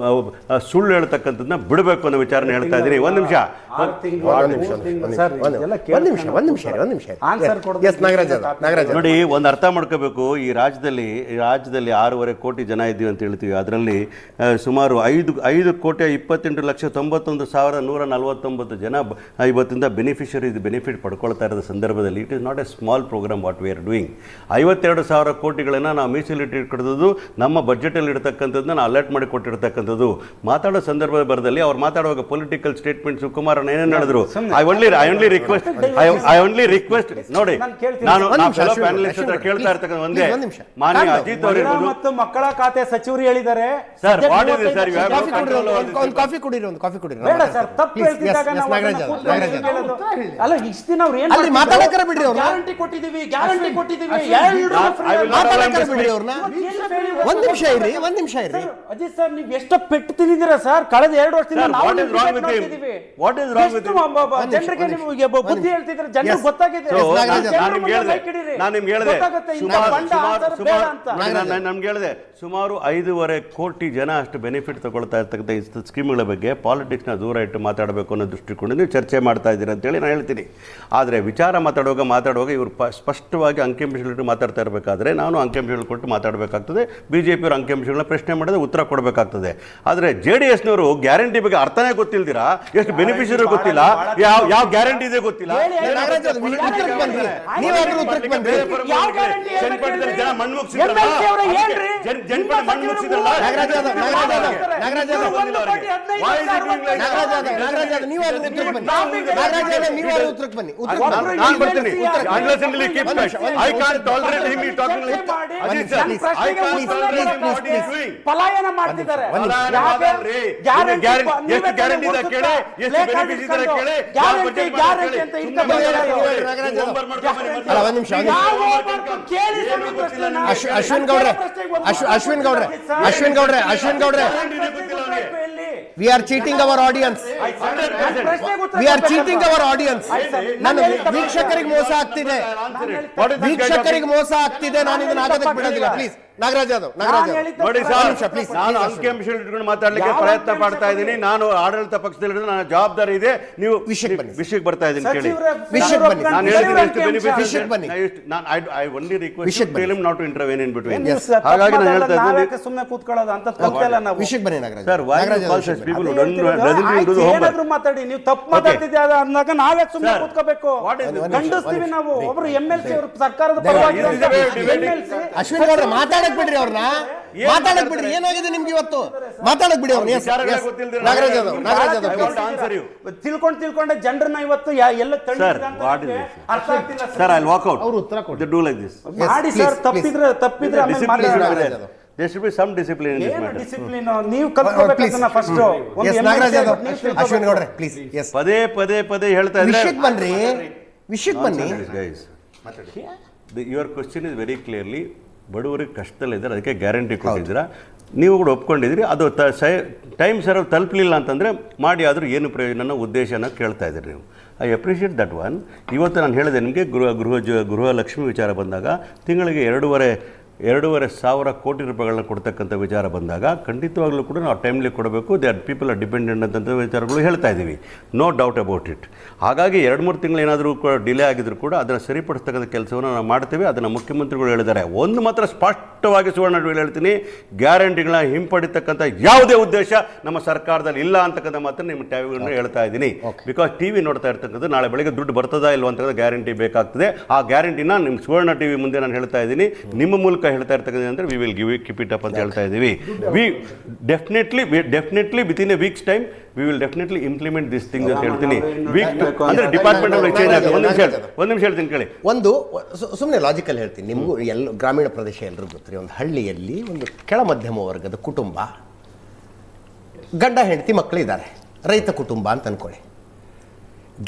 ಸುಳ್ಳು ಹೇಳ್ತಕ್ಕಂಥದ್ದನ್ನ ಬಿಡಬೇಕು ಅನ್ನೋ ವಿಚಾರನ ಹೇಳ್ತಾ ಇದ್ದೀನಿ. ಒಂದು ನಿಮಿಷ ನೋಡಿ, ಒಂದು ಅರ್ಥ ಮಾಡ್ಕೋಬೇಕು. ಈ ರಾಜ್ಯದಲ್ಲಿ 6.5 ಕೋಟಿ ಜನ ಇದ್ದೀವಿ ಅಂತ ಹೇಳ್ತೀವಿ. ಅದರಲ್ಲಿ ಸುಮಾರು 5,28,91,149 ಜನ ಇವತ್ತಿಂದ ಬೆನಿಫಿಟ್ ಪಡ್ಕೊಳ್ತಾ ಇರೋದ ಸಂದರ್ಭದಲ್ಲಿ it is not a small program what we are doing. 52,000 ಕೋಟಿಗಳನ್ನು ನಾವು ಮೀಸಲಿಟ್ಟು ಇಟ್ಕೊಡೋದು, ನಮ್ಮ ಬಜೆಟಲ್ಲಿ ಇಡ್ತಕ್ಕಂಥದ್ದನ್ನ ಅಲರ್ಟ್ ಮಾಡಿ ಕೊಟ್ಟಿರ್ತಕ್ಕಂಥದ್ದು. ಮಾತಾಡೋ ಸಂದರ್ಭದ ಬರದಲ್ಲಿ ಅವ್ರು ಮಾತಾಡುವಾಗ ಪೊಲಿಟಿಕಲ್ ಸ್ಟೇಟ್ಮೆಂಟ್ಸ್ ಕುಮಾರಣ್ಣ ಏನೇನು ಹೇಳಿದ್ರು. ಐ ಓನ್ಲಿ ರಿಕ್ವೆಸ್ಟ್ ನೋಡಿ, ನಾನು ಪ್ಯಾನಲಿಸ್ಟ್ ಹತ್ರ ಕೇಳ್ತಾ ಇರ್ತಕ್ಕಂಥ ಒಂದೇ, ಮಾನ್ಯ ಅಜಿತ್ ಅವರು ಮತ್ತು ಮಕ್ಕಳ ಖಾತೆ ಸಚಿವರು ಹೇಳಿದ್ದಾರೆ ಸರ್, ವಾಟ್ ಇಸ್ ಸರ್, ಒಂದು ಕಾಫಿ ಕುಡಿರಿ. ಬೇಡ ಸರ್, ತಪ್ಪು ಹೇಳ್ತಿದ್ದಾಗ ಅಲ್ಲ ಇಷ್ಟು ದಿನ ಅವ್ರು ಏನು ಮಾತಾಡಕರ ಬಿಡ್ರಿ, ಗ್ಯಾರಂಟಿ ಕೊಟ್ಟಿದ್ದೀವಿ ಒಂದ್ ನಿಮಿಷ ಇರ್ರಿ. ಅಜಿತ್ ಸರ್, ನೀವು ಎಷ್ಟು ಪೆಟ್ಟು ತಿಂದಿದ್ದೀರಾ ಸರ್ ಕಳೆದ 2 ವರ್ಷದಿಂದ? ಜನರಿಗೆ ನಿಮಗೆ ಬುದ್ಧಿ ಹೇಳ್ತಿದ್ರೆ ಜನರಿಗೆ ಗೊತ್ತಾಗಿದೆ. ನಮ್ಗೆ ಹೇಳಿದೆ ಸುಮಾರು 5.5 ಕೋಟಿ ಜನ ಅಷ್ಟು ಬೆನಿಫಿಟ್ ತಗೊಳ್ತಾ ಇರ್ತಕ್ಕಂಥ ಈ ಸ್ಕೀಮ್ಗಳ ಬಗ್ಗೆ ಪಾಲಿಟಿಕ್ಸ್ನ ದೂರ ಇಟ್ಟು ಮಾತಾಡಬೇಕು ಅನ್ನೋ ದೃಷ್ಟಿಕೊಂಡು ನೀವು ಚರ್ಚೆ ಮಾಡ್ತಾ ಇದ್ದೀರಿ ಅಂತೇಳಿ ನಾನು ಹೇಳ್ತೀನಿ. ಆದರೆ ವಿಚಾರ ಮಾತಾಡುವಾಗ ಇವರು ಸ್ಪಷ್ಟವಾಗಿ ಅಂಕಿಅಂಶಗಳಿಟ್ಟು ಮಾತಾಡ್ತಾ ಇರಬೇಕಾದ್ರೆ ನಾನು ಅಂಕಿಅಂಶಗಳು ಕೊಟ್ಟು ಮಾತಾಡಬೇಕಾಗ್ತದೆ. ಬಿಜೆಪಿಯವರು ಅಂಕಿಅಂಶಗಳನ್ನ ಪ್ರಶ್ನೆ ಮಾಡಿದ್ರೆ ಉತ್ತರ ಕೊಡಬೇಕಾಗ್ತದೆ. ಆದರೆ JDSನವರು ಗ್ಯಾರಂಟಿ ಬಗ್ಗೆ ಅರ್ಥನೇ ಗೊತ್ತಿಲ್ದಿರಾ, ಎಷ್ಟು ಬೆನಿಫಿಷರಿ ಗೊತ್ತಿಲ್ಲ, ಯಾವ ಗ್ಯಾರಂಟಿ ಇದೆ ಗೊತ್ತಿಲ್ಲ. ಪಲಾಯನ ಮಾಡ್ತಿದ್ದಾರೆ. ಅಶ್ವಿನ್ ಗೌಡ್ರೆ we are cheating our audience. ನಾನು ವೀಕ್ಷಕರಿಗೆ ಮೋಸ ಆಗ್ತಿದೆ, ನಾನು ಇದನ್ನ ಆಗೋದಕ್ಕೆ ಬಿಡೋದಿಲ್ಲ. ಪ್ಲೀಸ್ ನಾಗರಾಜ್ ಯಾದವ್ ನೋಡಿ ಸರ್, ನಾನು ಅಂಕಿಅಂಶಗಳು ಇಟ್ಕೊಂಡು ಮಾತಾಡ್ಲಿಕ್ಕೆ ಪ್ರಯತ್ನ ಮಾಡ್ತಾ ಇದ್ದೀನಿ. ನಾನು ಆಡಳಿತ ಪಕ್ಷದಲ್ಲಿ ನನ್ನ ಜವಾಬ್ದಾರಿ ಇದೆ. ನೀವು ವಿಷಯಕ್ಕೆ ಬರ್ತಾ ಇದ್ದೀನಿ ಕೇಳಿ. ನಾನು only request not to intervene in between. ಹಾಗಾಗಿ ನಾನು ಹೇಳ್ತಾ ಇದ್ದೀನಿ ಸುಮ್ಮನೆ ಕೂತ್ಕೊಳ್ಳೋದು ಅಂತ ಗೊತ್ತಿಲ್ಲ ನಾವು. ವಿಷಯಕ್ಕೆ ಬನ್ನಿ ನಾಗರಾಜ್ ಸರ್. ಏನಾದ್ರೂ ಮಾತಾಡಿ, ನೀವು ತಪ್ಪು ಮಾತಾಡ್ತಿದ್ಯಾ ಅಂದಾಗ ನಾವೇ ಸುಮ್ಮನೆ ಕೂತ್ಕೋಬೇಕು? ಖಂಡಿಸ್ತೀವಿ ನಾವು. ಒಬ್ರು MLC ಅವರು ಸರ್ಕಾರದ ಪರವಾಗಿ ಅಶ್ವಿನ್ ಗೌಡ್ರೆ ಮಾತಾಡಕ್ ಬಿಡ್ರಿ ಅವ್ರನ್ನ. ಮಾತಾಡಕ್ ಬಿಡಿ, ಏನಾಗಿದೆ ನಿಮ್ಗೆ ಇವತ್ತು? ಮಾತಾಡಕ್ ಬಿಡಿ ಅವ್ರು. ನಾಗರಾಜ್ ಯಾದವ್ ತಿಳ್ಕೊಂಡೆ ಜನರನ್ನ ಇವತ್ತು ಎಲ್ಲ ಅರ್ಥ ಆಗ್ತಿಲ್ಲ ಸರ್. I walk out. ಅವರು ಉತ್ತರ ಕೊಡಿ. Do like this. ಮಾಡಿ ಸರ್, ತಪ್ಪಿದ್ರೆ ಆಮೇಲೆ ಮಾತಾಡೋಣ. There should be some discipline in this matter. Discipline ನೀವು ಕಲ್ತ್ಕೋಬೇಕನ್ನ ಫಸ್ಟ್. ನಾಗರಾಜ್ ಯಾದವ್, ಅಶ್ವಿನ್ ಗೌಡ್ರೆ ಪ್ಲೀಸ್. ಪದೇ ಹೇಳ್ತಾ ಇದ್ರೆ ವಿಷಯಕ್ಕೆ ಬನ್ನಿ. Your question is very clearly ಬಡವರಿಗೆ ಕಷ್ಟದಲ್ಲಿದ್ದಾರೆ, ಅದಕ್ಕೆ ಗ್ಯಾರಂಟಿ ಕೊಟ್ಟಿದ್ದೀರಾ, ನೀವು ಕೂಡ ಒಪ್ಕೊಂಡಿದ್ದೀರಿ. ಅದು ಟೈಮ್ ಸರ್ ತಲುಪಲಿಲ್ಲ ಅಂತಂದರೆ ಮಾಡಿ ಆದರೂ ಏನು ಪ್ರಯೋಜನ ಉದ್ದೇಶನ ಕೇಳ್ತಾ ಇದ್ದೀರಿ ನೀವು. I appreciate that one. ಇವತ್ತು ನಾನು ಹೇಳಿದೆ ನಿಮಗೆ ಗೃಹಲಕ್ಷ್ಮಿ ವಿಚಾರ ಬಂದಾಗ ತಿಂಗಳಿಗೆ 2,500 ಕೋಟಿ ರೂಪಾಯಿಗಳನ್ನ ಕೊಡ್ತಕ್ಕಂಥ ವಿಚಾರ ಬಂದಾಗ ಖಂಡಿತವಾಗ್ಲೂ ಕೂಡ ನಾವು ಟೈಮ್ಲಿ ಕೊಡಬೇಕು. They are people are dependent ಅಂತಂಥ ವಿಚಾರಗಳು ಹೇಳ್ತಾ ಇದ್ದೀವಿ, ನೋ ಡೌಟ್ ಅಬೌಟ್ ಇಟ್. ಹಾಗಾಗಿ 2-3 ತಿಂಗಳು ಏನಾದರೂ ಕೂಡ ಡಿಲೇ ಆಗಿದ್ರು ಕೂಡ ಅದನ್ನು ಸರಿಪಡಿಸ್ತಕ್ಕಂಥ ಕೆಲಸವನ್ನು ನಾವು ಮಾಡ್ತೇವೆ. ಅದನ್ನು ಮುಖ್ಯಮಂತ್ರಿಗಳು ಹೇಳಿದ್ದಾರೆ. ಒಂದು ಮಾತ್ರ ಸ್ಪಷ್ಟವಾಗಿ ಸುವರ್ಣ ಹೇಳ್ತೀನಿ, ಗ್ಯಾರಂಟಿಗಳನ್ನ ಹಿಂಪಡಿತಕ್ಕಂಥ ಯಾವುದೇ ಉದ್ದೇಶ ನಮ್ಮ ಸರ್ಕಾರದಲ್ಲಿ ಇಲ್ಲ ಅಂತಕ್ಕಂಥ ಮಾತ್ರ ನಿಮ್ಮ ಟಿವಿಗಳನ್ನು ಹೇಳ್ತಾ ಇದ್ದೀನಿ. ಬಿಕಾಸ್ ಟಿವಿ ನೋಡ್ತಾ ಇರ್ತಕ್ಕಂಥದ್ದು ನಾಳೆ ಬೆಳಗ್ಗೆ ದುಡ್ಡು ಬರ್ತದಾ ಇಲ್ವ ಅಂತಕ್ಕಂಥ ಗ್ಯಾರಂಟಿ ಬೇಕಾಗ್ತದೆ. ಆ ಗ್ಯಾರಂಟಿನ ನಿಮ್ಮ ಸುವರ್ಣ ಟಿವಿ ಮುಂದೆ ನಾನು ಹೇಳ್ತಾ ಇದ್ದೀನಿ, ನಿಮ್ಮ ಮೂಲಕ ಹೇಳ್ತಾ ಇರ್ತಕ್ಕಂಥ ಅಂದರೆ we will keep it up ಅಂತ ಹೇಳ್ತಾ ಇದ್ದೀವಿ. V definitely with in a weeks time we will definitely implement this thing ಅಂತ ಹೇಳ್ತೀನಿ. ಅಂದರೆ ಡಿಪಾರ್ಟ್ಮೆಂಟ್ ಚೇಂಜ್ ಆಗ್ತದೆ. ಒಂದು ನಿಮಿಷ ಹೇಳ್ತೀನಿ ಕೇಳಿ. ಸುಮ್ಮನೆ ಲಾಜಿಕಲ್ ಹೇಳ್ತೀನಿ. ನಿಮಗೂ ಗ್ರಾಮೀಣ ಪ್ರದೇಶ ಎಲ್ಲರಿಗೂ ಗೊತ್ತಿರಿ, ಒಂದು ಹಳ್ಳಿಯಲ್ಲಿ ಒಂದು ಕೆಳ ಮಧ್ಯಮ ವರ್ಗದ ಕುಟುಂಬ, ಗಂಡ ಹೆಂಡತಿ ಮಕ್ಕಳಿದ್ದಾರೆ, ರೈತ ಕುಟುಂಬ ಅಂತ ಅನ್ಕೊಳ್ಳಿ.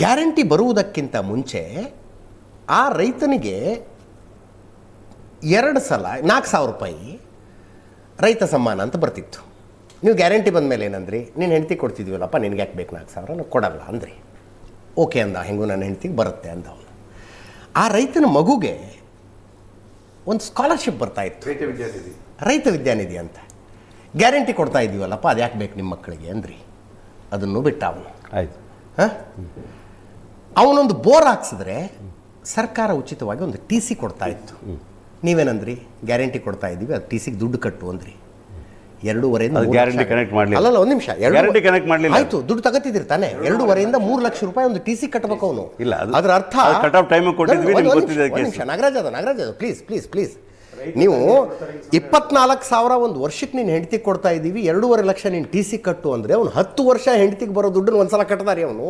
ಗ್ಯಾರಂಟಿ ಬರುವುದಕ್ಕಿಂತ ಮುಂಚೆ ಆ ರೈತನಿಗೆ 2 ಸಲ 4,000 ರೂಪಾಯಿ ರೈತ ಸಮ್ಮಾನ ಅಂತ ಬರ್ತಿತ್ತು. ನೀವು ಗ್ಯಾರಂಟಿ ಬಂದ ಮೇಲೆ ಏನಂದ್ರಿ, ನೀನು ಹೆಂಡತಿ ಕೊಡ್ತಿದ್ವಲ್ಲಪ್ಪ, ನಿನಗೆ ಯಾಕೆ ಬೇಕು 4,000, ನಾವು ಕೊಡಲ್ಲ ಅಂದ್ರಿ. ಓಕೆ ಅಂದ, ಹೆಂಗೂ ನನ್ನ ಹೆಂಡತಿಗೆ ಬರುತ್ತೆ ಅಂದ ಅವನು. ಆ ರೈತನ ಮಗುಗೆ ಒಂದು ಸ್ಕಾಲರ್ಶಿಪ್ ಬರ್ತಾ ಇತ್ತು, ರೈತ ವಿದ್ಯಾನಿಧಿ ಅಂತ. ಗ್ಯಾರಂಟಿ ಕೊಡ್ತಾ ಇದ್ದೀವಲ್ಲಪ್ಪ, ಅದು ಯಾಕೆ ಬೇಕು ನಿಮ್ಮ ಮಕ್ಕಳಿಗೆ ಅಂದ್ರಿ. ಅದನ್ನು ಬಿಟ್ಟ ಅವನು. ಆಯ್ತು. ಅವನೊಂದು ಬೋರ್ ಹಾಕ್ಸಿದ್ರೆ ಸರ್ಕಾರ ಉಚಿತವಾಗಿ ಒಂದು TC ಕೊಡ್ತಾ ಇತ್ತು. ನೀವೇನಂದ್ರಿ, ಗ್ಯಾರಂಟಿ ಕೊಡ್ತಾ ಇದ್ದೀವಿ, ಅದು TCಗೆ ದುಡ್ಡು ಕಟ್ಟು ಅಂದ್ರಿ. 2.5 ಗ್ಯಾರಂಟಿ ಕನೆಕ್ಟ್ ಮಾಡಲಿಲ್ಲ. ಅಲ್ಲಲ್ಲ, ಒಂದು ನಿಮಿಷ, ಗ್ಯಾರಂಟಿ ಕನೆಕ್ಟ್ ಮಾಡಲಿಲ್ಲ. ಆಯ್ತು, ದುಡ್ಡು ತಗೋತಿದ್ರಿ ತಾನೆ. 2.5 3 ಲಕ್ಷ ರೂಪಾಯಿ ಒಂದು TC ಕಟ್ಟಬೇಕು ಅವನು. ಇಲ್ಲ, ಅದರ ಅರ್ಥ ಕಟ್ ಆಫ್ ಟೈಮ್ ಕೊಟ್ಟಿದ್ವಿ. ನಾಗರಾಜ್ ಯಾದವ್ ಪ್ಲೀಸ್ ನೀವು 24,000 ಒಂದು ವರ್ಷಕ್ಕೆ ನೀನು ಹೆಂಡತಿ ಕೊಡ್ತಾ ಇದ್ದೀವಿ, 2.5 ಲಕ್ಷ ನೀನು TC ಕಟ್ಟು ಅಂದರೆ ಅವ್ನು 10 ವರ್ಷ ಹೆಂಡತಿಗೆ ಬರೋ ದುಡ್ಡನ್ನು ಒಂದ್ಸಲ ಕಟ್ಟದಾರಿ ಅವನು.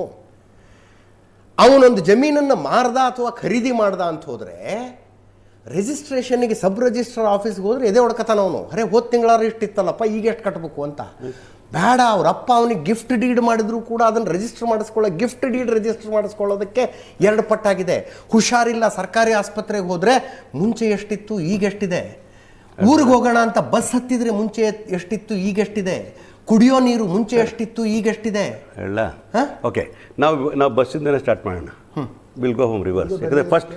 ಅವನೊಂದು ಜಮೀನನ್ನು ಮಾರ್ದ ಅಥವಾ ಖರೀದಿ ಮಾಡ್ದ ಅಂತ ಹೋದರೆ ರಿಜಿಸ್ಟ್ರೇಷನ್ಗೆ ಸಬ್ ರಿಜಿಸ್ಟ್ರಾರ್ ಆಫೀಸ್ಗೆ ಹೋದ್ರೆ ಎದೆ ಹೊಡ್ಕತಾನ ಅವನು. ಅರೆ ಹೋದ ತಿಂಗಳಾರು ಇಷ್ಟಿತ್ತಲ್ಲಪ್ಪ, ಈಗ ಎಷ್ಟು ಕಟ್ಟಬೇಕು ಅಂತ. ಬೇಡ, ಅವರಪ್ಪ ಅವನಿಗೆ ಗಿಫ್ಟ್ ಡೀಡ್ ಮಾಡಿದ್ರು ಕೂಡ ಅದನ್ನು ರಿಜಿಸ್ಟರ್ ಗಿಫ್ಟ್ ಡೀಡ್ ರಿಜಿಸ್ಟರ್ ಮಾಡಿಸ್ಕೊಳ್ಳೋದಕ್ಕೆ 2 ಪಟ್ಟಾಗಿದೆ. ಹುಷಾರಿಲ್ಲ, ಸರ್ಕಾರಿ ಆಸ್ಪತ್ರೆಗೆ ಹೋದರೆ ಮುಂಚೆ ಎಷ್ಟಿತ್ತು ಈಗ ಎಷ್ಟಿದೆ. ಊರಿಗೆ ಹೋಗೋಣ ಅಂತ ಬಸ್ ಹತ್ತಿದ್ರೆ ಮುಂಚೆ ಎಷ್ಟಿತ್ತು ಈಗ ಎಷ್ಟಿದೆ. ಕುಡಿಯೋ ನೀರು ಮುಂಚೆ ಎಷ್ಟಿತ್ತು ಈಗ ಎಷ್ಟಿದೆ. ಹೇಳ ಓಕೆ, ನಾವು ಬಸ್ಸಿಂದನೇ ಸ್ಟಾರ್ಟ್ ಮಾಡೋಣ. Will go home reverse. ಯಾಕಂದರೆ ಫಸ್ಟ್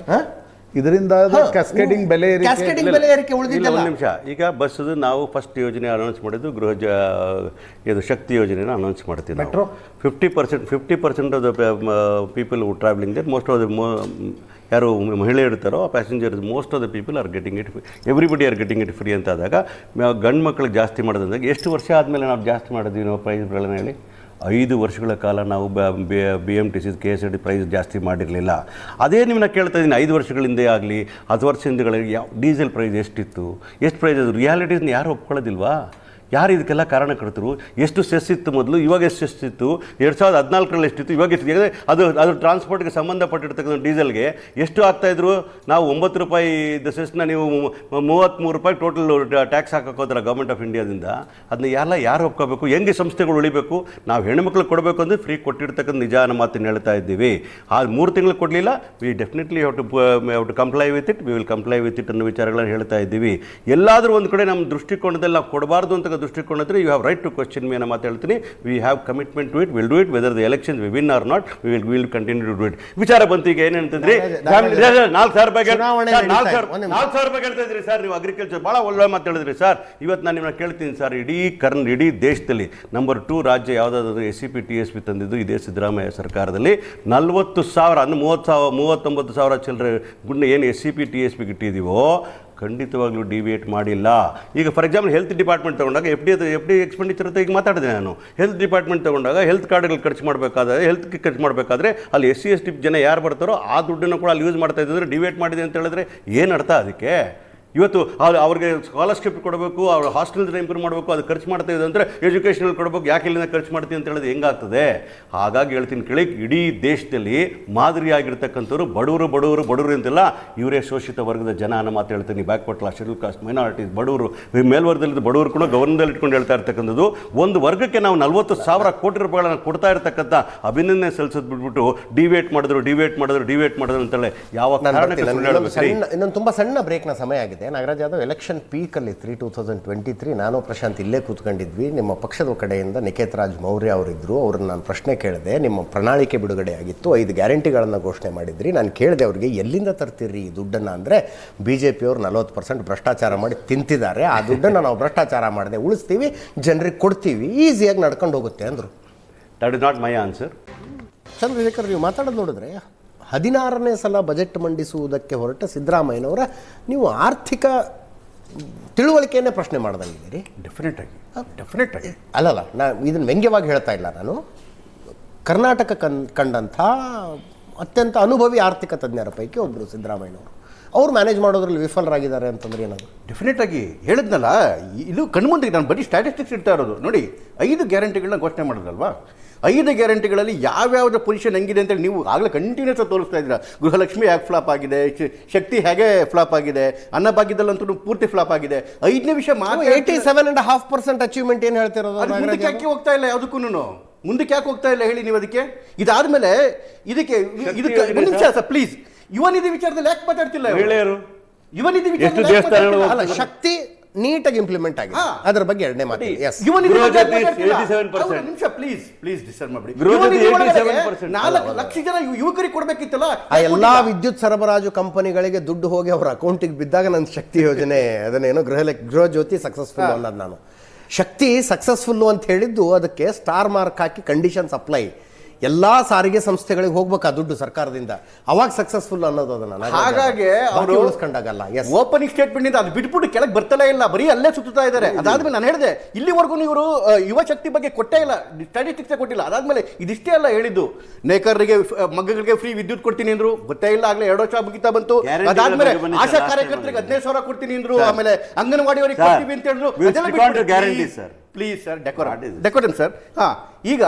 ಇದರಿಂದ ಕ್ಯಾಸ್ಕೇಡಿಂಗ್ ಬೆಲೆ ಏರಿಕೆ ಉಳಿದಿಲ್ಲ. ಒಂದು ನಿಮಿಷ. ಈಗ ಬಸ್ಸದು ನಾವು ಫಸ್ಟ್ ಯೋಜನೆ ಅನೌನ್ಸ್ ಮಾಡಿದ್ದು ಇದು ಶಕ್ತಿ ಯೋಜನೆನ ಅನೌನ್ಸ್ ಮಾಡ್ತೀವಿ. Metro 50% of the people travelling there, most of the ಯಾರು ಮಹಿಳೆ ಇರ್ತಾರೋ ಆ passengers most of the people are getting it, everybody are getting it free ಅಂತ ಆದಾಗ ಗಂಡು ಮಕ್ಕಳಿಗೆ ಜಾಸ್ತಿ ಮಾಡೋದಂದಾಗ ಎಷ್ಟು ವರ್ಷ ಆದಮೇಲೆ ನಾವು ಜಾಸ್ತಿ ಮಾಡಿದ್ವಿ ನಾವು ಪ್ರೈಸ್ಗಳನ್ನು ಹೇಳಿ? 5 ವರ್ಷಗಳ ಕಾಲ ನಾವು BMTC KSRTC ಪ್ರೈಸ್ ಜಾಸ್ತಿ ಮಾಡಿರಲಿಲ್ಲ. ಅದೇ ನಿಮ್ಮನ್ನ ಕೇಳ್ತಾ ಇದ್ದೀನಿ, 5 ವರ್ಷಗಳ ಹಿಂದೆ ಆಗಲಿ 10 ವರ್ಷ ಹಿಂದೆಗಳಿಗೆ ಯಾವ ಡೀಸೆಲ್ ಪ್ರೈಸ್ ಎಷ್ಟಿತ್ತು, ಎಷ್ಟು ಪ್ರೈಸ್ ಅದು ರಿಯಾಲಿಟೀಸ್ನ ಯಾರು ಒಪ್ಕೊಳ್ಳೋದಿಲ್ವಾ? ಯಾರು ಇದಕ್ಕೆಲ್ಲ ಕಾರಣ ಕೊಡ್ತರು? ಎಷ್ಟು ಸೆಸ್ ಇತ್ತು ಮೊದಲು, ಇವಾಗ ಎಷ್ಟು ಸೆಸ್ ಇತ್ತು? 2014ರಲ್ಲಿ ಎಷ್ಟಿತ್ತು, ಇವಾಗ ಎಷ್ಟಿದೆ? ಅದು ಟ್ರಾನ್ಸ್ಪೋರ್ಟ್ಗೆ ಸಂಬಂಧಪಟ್ಟಿರ್ತಕ್ಕಂಥ ಡೀಸೆಲ್ಗೆ ಎಷ್ಟು ಆಗ್ತಾಯಿದ್ರು? ನಾವು 9 ರೂಪಾಯಿ ಸೆಸ್ನ ನೀವು 33 ರೂಪಾಯಿ ಟೋಟಲ್ ಟ್ಯಾಕ್ಸ್ ಹಾಕೋದ್ರ ಗೌರ್ಮೆಂಟ್ ಆಫ್ ಇಂಡಿಯಾದಿಂದ. ಅದನ್ನ ಯಾರು ಒಪ್ಕೋಬೇಕು? ಹೆಂಗೆ ಸಂಸ್ಥೆಗಳು ಉಳಿಬೇಕು? ನಾವು ಹೆಣ್ಮಕ್ಳಿಗೆ ಕೊಡಬೇಕು ಅಂದರೆ ಫ್ರೀ ಕೊಟ್ಟಿರ್ತಕ್ಕಂಥ ನಿಜಾನ ಮಾತನ್ನು ಹೇಳ್ತಾ ಇದ್ದೀವಿ. ಆ 3 ತಿಂಗಳು ಕೊಡಲಿಲ್ಲ, we definitely have to comply with it, we will comply with it ಅನ್ನೋ ವಿಚಾರಗಳನ್ನು ಹೇಳ್ತಾ ಇದ್ದೀವಿ. ಎಲ್ಲಾದರೂ ಒಂದು ಕಡೆ ನಮ್ಮ ದೃಷ್ಟಿಕೋನದಲ್ಲಿ ನಾವು ಕೊಡಬಾರ್ದು ಅಂತ ದೃಷ್ಟಿಕೋನದ್ರೆ you have right to question me ಅನ್ನೋ ಮಾತು ಹೇಳ್ತೀನಿ. We have commitment to it, will do it whether the elections we win or not, will continue to do it. ವಿಚಾರ ಬಂತು ಈಗ ಏನಂತಂದ್ರಿ, 4,000 ರೂಪಾಯಿ ಹೇಳ್ತಾ ಇದ್ರಿ ಸರ್ ನೀವು ಅಗ್ರಿಕಲ್ಚರ್. ಭಾಳ ಒಳ್ಳೆ ಮಾತು ಹೇಳಿದ್ರಿ ಸರ್. ಇವತ್ತು ನಾನು ನಿಮ್ಮನ್ನ ಕೇಳ್ತೀನಿ ಸರ್, ಇಡೀ ದೇಶದಲ್ಲಿ ನಂಬರ್ 2 ರಾಜ್ಯ ಯಾವುದಾದ್ರೂ SCP TSP ತಂದಿದ್ದು ಇದೇ ಸಿದ್ದರಾಮಯ್ಯ ಸರ್ಕಾರದಲ್ಲಿ. 40,000 ಅಂದ್ರೆ 39,000 ಚಿಲ್ಲರೆ ಗುಂಡ ಏನು SCP TSP ಇಟ್ಟಿದ್ದೀವೋ ಖಂಡಿತವಾಗ್ಲೂ ಡಿವಿಯೇಟ್ ಮಾಡಿಲ್ಲ. ಈಗ ಫಾರ್ ಎಕ್ಸಾಂಪಲ್ ಹೆಲ್ತ್ ಡಿಪಾರ್ಟ್ಮೆಂಟ್ ತೊಗೊಂಡಾಗ ಎಫ್ ಡಿ ಎಕ್ಸ್ಪೆಂಡಿಚರ್ ಅಂತ ಈಗ ಮಾತಾಡಿದೆ ನಾನು. ಹೆಲ್ತ್ ಡಿಪಾರ್ಟ್ಮೆಂಟ್ ತೊಗೊಂಡಾಗ ಹೆಲ್ತ್ ಕಾರ್ಡ್ಗಳು ಖರ್ಚು ಮಾಡಬೇಕಾದ್ರೆ ಅಲ್ಲಿ SC ST ಜನ ಯಾರು ಬರ್ತಾರೋ ಆ ದುಡ್ಡನ್ನು ಕೂಡ ಅಲ್ಲಿ ಯೂಸ್ ಮಾಡ್ತಾ ಇದ್ದರೆ ಡಿವಿಯೇಟ್ ಮಾಡಿದೆ ಅಂತ ಹೇಳಿದ್ರೆ ಏನು ಅರ್ಥ ಅದಕ್ಕೆ? ಇವತ್ತು ಅವ್ರಿಗೆ ಸ್ಕಾಲರ್ಶಿಪ್ ಕೊಡಬೇಕು, ಅವ್ರ ಹಾಸ್ಟೆಲ್ ಇಂಪ್ರೂವ್ ಮಾಡಬೇಕು, ಅದು ಖರ್ಚು ಮಾಡ್ತಾ ಇದೆ ಅಂದರೆ ಎಜುಕೇಷನಲ್ ಕೊಡಬೇಕು, ಯಾಕೆ ಇಲ್ಲಿಂದ ಖರ್ಚು ಮಾಡ್ತೀವಿ ಅಂತ ಹೇಳಿದ್ರೆ ಹೆಂಗಾಗ್ತದೆ? ಹಾಗಾಗಿ ಹೇಳ್ತೀನಿ ಕೇಳಿ, ಇಡೀ ದೇಶದಲ್ಲಿ ಮಾದರಿಯಾಗಿರ್ತಕ್ಕಂಥವ್ರು ಬಡವರು ಅಂತಿಲ್ಲ, ಇವರೇ ಶೋಷಿತ ವರ್ಗದ ಜನ ಅನ್ನೋ ಮಾತು ಹೇಳ್ತೀನಿ. Backward class, schedule caste, minorities, ಬಡವರು, ಮೇಲ್ವರ್ಗದಲ್ಲಿ ಬಡವರು ಕೂಡ ಗವರ್ನದಲ್ಲಿ ಇಟ್ಕೊಂಡು ಹೇಳ್ತಾ ಇರ್ತಕ್ಕಂಥದ್ದು. ಒಂದು ವರ್ಗಕ್ಕೆ ನಾವು 40,000 ಕೋಟಿ ರೂಪಾಯಿಗಳನ್ನು ಕೊಡ್ತಾ ಇರ್ತಕ್ಕಂಥ ಅಭಿನಂದನೆ ಸಲ್ಲಿಸೋದು ಬಿಟ್ಬಿಟ್ಟು ಡಿವೇಟ್ ಮಾಡಿದ್ರು ಅಂತೇಳಿ ಯಾವ ಕಾರಣಕ್ಕೆ ಸುಳ್ಳು ಹೇಳ್ಬೇಕು? ಇನ್ನೊಂದು ತುಂಬ ಸಣ್ಣ ಬ್ರೇಕ್ನ ಸಮಯ ಆಗಿದೆ. ನಾಗರಾಜ್ ಯಾದವ್, ಎಲೆಕ್ಷನ್ ಪೀಕಲ್ಲಿ 2023 ನಾನು ಪ್ರಶಾಂತ್ ಇಲ್ಲೇ ಕೂತ್ಕೊಂಡಿದ್ವಿ. ನಿಮ್ಮ ಪಕ್ಷದ ಕಡೆಯಿಂದ ನಿಖೇತ್ ರಾಜ್ ಮೌರ್ಯ ಅವರಿದ್ದರು. ಅವ್ರನ್ನ ನಾನು ಪ್ರಶ್ನೆ ಕೇಳಿದೆ. ನಿಮ್ಮ ಪ್ರಣಾಳಿಕೆ ಬಿಡುಗಡೆ ಆಗಿತ್ತು, 5 ಗ್ಯಾರಂಟಿಗಳನ್ನು ಘೋಷಣೆ ಮಾಡಿದ್ರಿ. ನಾನು ಕೇಳಿದೆ ಅವ್ರಿಗೆ, ಎಲ್ಲಿಂದ ತರ್ತೀರಿ ಈ ದುಡ್ಡನ್ನು ಅಂದರೆ, BJPಯವರು 40% ಭ್ರಷ್ಟಾಚಾರ ಮಾಡಿ ತಿಂತಿದ್ದಾರೆ, ಆ ದುಡ್ಡನ್ನು ನಾವು ಭ್ರಷ್ಟಾಚಾರ ಮಾಡದೆ ಉಳಿಸ್ತೀವಿ, ಜನರಿಗೆ ಕೊಡ್ತೀವಿ, ಈಸಿಯಾಗಿ ನಡ್ಕೊಂಡು ಹೋಗುತ್ತೆ ಅಂದರು. That is not my answer. Chandrashekar, ನೀವು ಮಾತಾಡೋದು ನೋಡಿದ್ರೆ 16ನೇ ಸಲ ಬಜೆಟ್ ಮಂಡಿಸುವುದಕ್ಕೆ ಹೊರಟ ಸಿದ್ದರಾಮಯ್ಯನವರ ನೀವು ಆರ್ಥಿಕ ತಿಳುವಳಿಕೆಯನ್ನೇ ಪ್ರಶ್ನೆ ಮಾಡ್ದಂಗಿದ್ದೀರಿ. ಡೆಫಿನೆಟ್ ಆಗಿ ಅಲ್ಲಲ್ಲ, ನಾನು ಇದನ್ನು ವ್ಯಂಗ್ಯವಾಗಿ ಹೇಳ್ತಾ ಇಲ್ಲ. ನಾನು ಕರ್ನಾಟಕ ಕಂಡಂಥ ಅತ್ಯಂತ ಅನುಭವಿ ಆರ್ಥಿಕ ತಜ್ಞರ ಪೈಕಿ ಒಬ್ಬರು ಸಿದ್ದರಾಮಯ್ಯನವರು. ಅವ್ರು ಮ್ಯಾನೇಜ್ ಮಾಡೋದ್ರಲ್ಲಿ ವಿಫಲರಾಗಿದ್ದಾರೆ ಅಂತಂದ್ರೆ ಏನದು? ಡೆಫಿನೆಟ್ ಆಗಿ ಹೇಳಿದ್ನಲ್ಲ, ಇದು ಕಣ್ಮುಂದಿಗೆ ನಾನು ಬರೀ ಸ್ಟ್ಯಾಟಿಸ್ಟಿಕ್ಸ್ ಇಡ್ತಾ ಇರೋದು. ನೋಡಿ, 5 ಗ್ಯಾರಂಟಿಗಳನ್ನ ಘೋಷಣೆ ಮಾಡಿದ್ರಲ್ವಾ, 5 ಗ್ಯಾರಂಟಿಗಳಲ್ಲಿ ಯಾವ್ಯಾವ್ದು ಪೊಸಿಷನ್ ಹೆಂಗಿದೆ ಅಂತೇಳಿ ನೀವು ಆಗಲೇ ಕಂಟಿನ್ಯೂಸ್ ತೋರಿಸ್ತಾ ಇದ್ದೀರಾ. ಗೃಹಲಕ್ಷ್ಮಿ ಹೇಗೆ ಫ್ಲಾಪ್ ಆಗಿದೆ, ಶಕ್ತಿ ಹೇಗೆ ಫ್ಲಾಪ್ ಆಗಿದೆ, ಅನ್ನಭಾಗ್ಯದಲ್ಲಂತೂ ಪೂರ್ತಿ ಫ್ಲಾಪ್ ಆಗಿದೆ. 5ನೇ ವಿಷಯ 87.5% ಅಚೀವ್ಮೆಂಟ್ ಏನು ಹೇಳ್ತಿರೋದು? ಮುಂದಕ್ಕೆ ಯಾಕೆ ಹೋಗ್ತಾ ಇಲ್ಲ? ಯಾವುದಕ್ಕೂ ಮುಂದಕ್ಕೆ ಯಾಕೆ ಹೋಗ್ತಾ ಇಲ್ಲ ಹೇಳಿ ನೀವು? ಅದಕ್ಕೆ ಇದಾದ್ಮೇಲೆ ಇದಕ್ಕೆ ನಿಮಿಷ ಸರ್ ಪ್ಲೀಸ್, ಯುವ ನಿಧಿ ವಿಚಾರದಲ್ಲಿ ಯಾಕೆ ಮಾತಾಡ್ತಿಲ್ಲ? ಯುವ ನಿಧಿ ವಿಚಾರ ಶಕ್ತಿ ನೀಟಾಗಿ ಇಂಪ್ಲಿಮೆಂಟ್ ಆಗಿದೆ, ಅದರ ಬಗ್ಗೆ ಎರಡನೇ ಮಾತು. ನಿಮಿಷ ಪ್ಲೀಸ್ ಡಿಸ್ಟರ್ಬ್ ಮಾಡಿ. 4 ಲಕ್ಷ ಜನ ಯುವಕರಿಗೆ ಕೊಡ್ಬೇಕಿತ್ತಲ್ಲ. ಆ ಎಲ್ಲಾ ವಿದ್ಯುತ್ ಸರಬರಾಜು ಕಂಪನಿಗಳಿಗೆ ದುಡ್ಡು ಹೋಗಿ ಅವರ ಅಕೌಂಟಿಗೆ ಬಿದ್ದಾಗ ನನ್ನ ಶಕ್ತಿ ಯೋಜನೆ ಅದನ್ನೇನೋ ಗೃಹ ಜ್ಯೋತಿ ಸಕ್ಸಸ್ಫುಲ್ ಅನ್ನೋದು. ನಾನು ಶಕ್ತಿ ಸಕ್ಸಸ್ಫುಲ್ಲು ಅಂತ ಹೇಳಿದ್ದು ಅದಕ್ಕೆ ಸ್ಟಾರ್ ಮಾರ್ಕ್ ಹಾಕಿ ಕಂಡೀಷನ್ಸ್ ಅಪ್ಲೈ, ಎಲ್ಲ ಸಾರಿಗೆ ಸಂಸ್ಥೆಗಳಿಗೆ ಹೋಗ್ಬೇಕು ಆ ದುಡ್ಡು ಸರ್ಕಾರದಿಂದ, ಅವಾಗ ಸಕ್ಸಸ್ಫುಲ್ ಅನ್ನೋದು. ಅದನ್ನ ಹಾಗಾಗಿ ಅವರು ಉಳಿಸ್ಕೊಂಡಾಗಲ್ಲ. ಓಪನಿಂಗ್ ಸ್ಟೇಟ್ಮೆಂಟ್ ಇಂದ ಅದು ಬಿಟ್ಬಿಟ್ಟು ಕೆಳಗೆ ಬರ್ತಾನೆ ಇಲ್ಲ, ಬರೀ ಅಲ್ಲೇ ಸುತ್ತಾ ಇದ್ದಾರೆ. ಅದಾದ್ಮೇಲೆ ನಾನು ಹೇಳಿದೆ, ಇಲ್ಲಿವರೆಗೂ ಇವರು ಯುವ ಶಕ್ತಿ ಬಗ್ಗೆ ಕೊಟ್ಟೇ ಇಲ್ಲ, ಸ್ಟ್ಯಾಟಿಸ್ಟಿಕ್ಸ್ ಕೊಟ್ಟಿಲ್ಲ. ಅದಾದ್ಮೇಲೆ ಇದಿಷ್ಟೇ ಅಲ್ಲ ಹೇಳಿದ್ದು, ನೇಕಾರರಿಗೆ ಮಗ್ಗಗಳಿಗೆ ಫ್ರೀ ವಿದ್ಯುತ್ ಕೊಡ್ತೀನಿ ಅಂದ್ರು, ಗೊತ್ತೇ ಇಲ್ಲ, ಆಗ್ಲೇ 2 ವರ್ಷ ಮುಗಿತಾ ಬಂತು. ಅದಾದ್ಮೇಲೆ ಆಶಾ ಕಾರ್ಯಕರ್ತರಿಗೆ 15,000 ಕೊಡ್ತೀನಿ ಅಂದ್ರು, ಆಮೇಲೆ ಅಂಗನವಾಡಿಯವರಿಗೆ ಕೊಡ್ತೀವಿ ಅಂತ ಹೇಳಿದ್ರು. Please sir, decorum sir. ಈಗ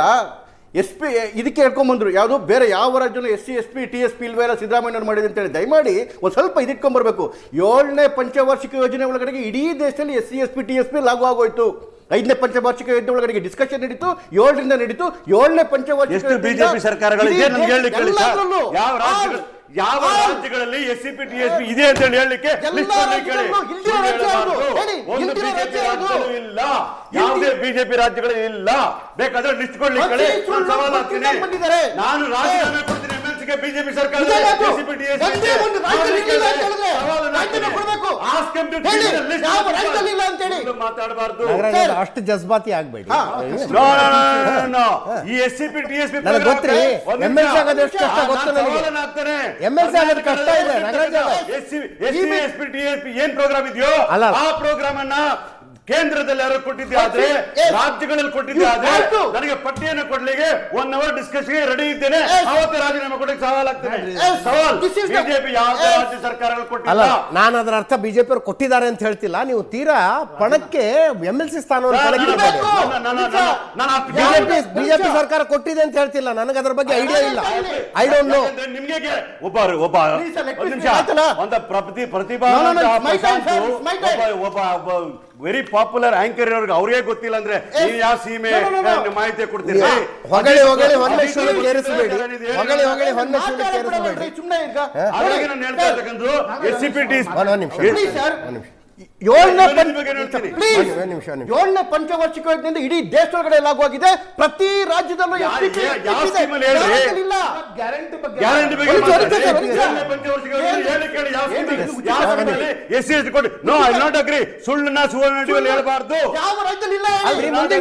SP ಇದಕ್ಕೆ ಹೇಳ್ಕೊಂಬಂದ್ರು, ಯಾವುದು ಬೇರೆ ಯಾವ ರಾಜ್ಯನೂ SC SP TSP ಇಲ್ವೆಲ್ಲ ಸಿದ್ದರಾಮಯ್ಯವ್ರು ಮಾಡಿದೆ ಅಂತೇಳಿ. ದಯಮಾಡಿ ಒಂದು ಸ್ವಲ್ಪ ಇದಿಟ್ಕೊಂಡ್ಬರ್ಬೇಕು. 7ನೇ ಪಂಚವಾರ್ಷಿಕ ಯೋಜನೆ ಒಳಗಡೆಗೆ ಇಡೀ ದೇಶದಲ್ಲಿ SC SP TSP ಲಾಗು ಆಗೋಯ್ತು. 5ನೇ ಪಂಚವಾರ್ಷಿಕ ಯೋಜನೆ ಒಳಗಡೆಗೆ ಡಿಸ್ಕಷನ್ ನಡೀತು, 7ರಿಂದ ನಡೀತು. 7ನೇ ಪಂಚವಾರ್ಷಿಕ ಬಿಜೆಪಿ ಸರ್ಕಾರಗಳಿದೆ ಯಾವ ರಾಜ್ಯಗಳಲ್ಲಿ SCP TSP ಇದೆ ಅಂತ ಹೇಳಲಿಕ್ಕೆ ಇಲ್ಲ, ಯಾವುದೇ ಬಿಜೆಪಿ ರಾಜ್ಯಗಳಲ್ಲಿ ಇಲ್ಲ. ಬೇಕಾದ್ರೆ ಲಿಸ್ಟ್ ಕೊಡ್ಲಿಕ್ಕೆ ಸವಾಲ್ ಹಾಕ್ತೀನಿ. ನಾನು ರಾಜೀನಾಮೆ ಕೊಡ್ತೀನಿ MLCಗೆ, ಬಿಜೆಪಿ ಸರ್ಕಾರ ಮಾತಾಡಬಾರ್ದು. ಅಷ್ಟು ಜಜ್ಬಾತಿ ಆಗ್ಬೇಡಿ. ಈ SCP TSP ಗೊತ್ತ್ರಿ, MLC ಆಗೋದು ಎಷ್ಟು ಕಷ್ಟ ಗೊತ್ತು ನನಗೆ. MLC ಆಗೋದು ಕಷ್ಟ ಇದೆ. SCP TSP ಏನ್ ಪ್ರೋಗ್ರಾಮ್ ಇದೆಯೋ ಆ ಪ್ರೋಗ್ರಾಮ್ ಅನ್ನ ಕೇಂದ್ರದಲ್ಲಿ ಯಾರು ಕೊಟ್ಟಿದ್ದೆ ಆದ್ರೆ, ರಾಜ್ಯಗಳಲ್ಲಿ ಕೊಟ್ಟಿದ್ದೆ ಆದ್ರೆ ನನಗೆ ಪಟ್ಟಿಯನ್ನು ಕೊಡ್ಲಿಕ್ಕೆ 1 ಅವರ್ ಡಿಸ್ಕಷನ್ಗೆ ರೆಡಿ ಇದ್ದೇನೆ. ಅವತ್ತು ರಾಜೀನಾಮೆ ಕೊಡಲಿಕ್ಕೆ ಸವಾಲ್ ಆಗ್ತೇನೆ. ಬಿಜೆಪಿ ಯಾವುದೇ ರಾಜ್ಯ ಸರ್ಕಾರಗಳು ಕೊಟ್ಟಿಲ್ಲ. ನಾನು ಅದರ ಅರ್ಥ ಬಿಜೆಪಿ ಅವರು ಕೊಟ್ಟಿದ್ದಾರೆ ಅಂತ ಹೇಳ್ತಿಲ್ಲ. ನೀವು ತೀರಾ ಪಣಕ್ಕೆ MLC ಸ್ಥಾನವನ್ನು ಬಿಜೆಪಿ ಸರ್ಕಾರ ಕೊಟ್ಟಿದೆ ಅಂತ ಹೇಳ್ತಿಲ್ಲ. ನನಗೆ ಅದರ ಬಗ್ಗೆ ಐಡಿಯಾ ಇಲ್ಲ. I don't know. ನಿಮ್ಗೆ ಒಬ್ಬ ಪ್ರತಿಭಾ ವೆರಿ ಪಾಪ್ಯುಲರ್ ಆಂಕರ್ ಇರೋರ್ಗೆ ಅವ್ರಿಗೆ ಗೊತ್ತಿಲ್ಲ ಅಂದ್ರೆ ಯಾವ ಸೀಮೆ ಮಾಹಿತಿ ಕೊಡ್ತೀರಿ? ಹೊಗಳಿ ಹೊನ್ನೆ ಶೂಲ ಕೇರಿಸಬೇಡಿ. ಸುಮ್ಮನೆ ಈಗ ನಾನು ಹೇಳ್ತಾ ಇರ್ತಕ್ಕಂಥದ್ದು SCP ನಿಮಿಷ 7ನೇ ಪಂಚವಾರ್ಷಿಕ ಯೋಜನೆಯಿಂದ ಇಡೀ ದೇಶದೊಳಗಡೆ ಲಾಗು ಆಗಿದೆ. ಪ್ರತಿ ರಾಜ್ಯದಲ್ಲೂ ಸುಳ್ಳನ್ನ ಸುವರ್ಣ ಹೇಳ್ಬಾರ್ದು. ಮುಂದಿನ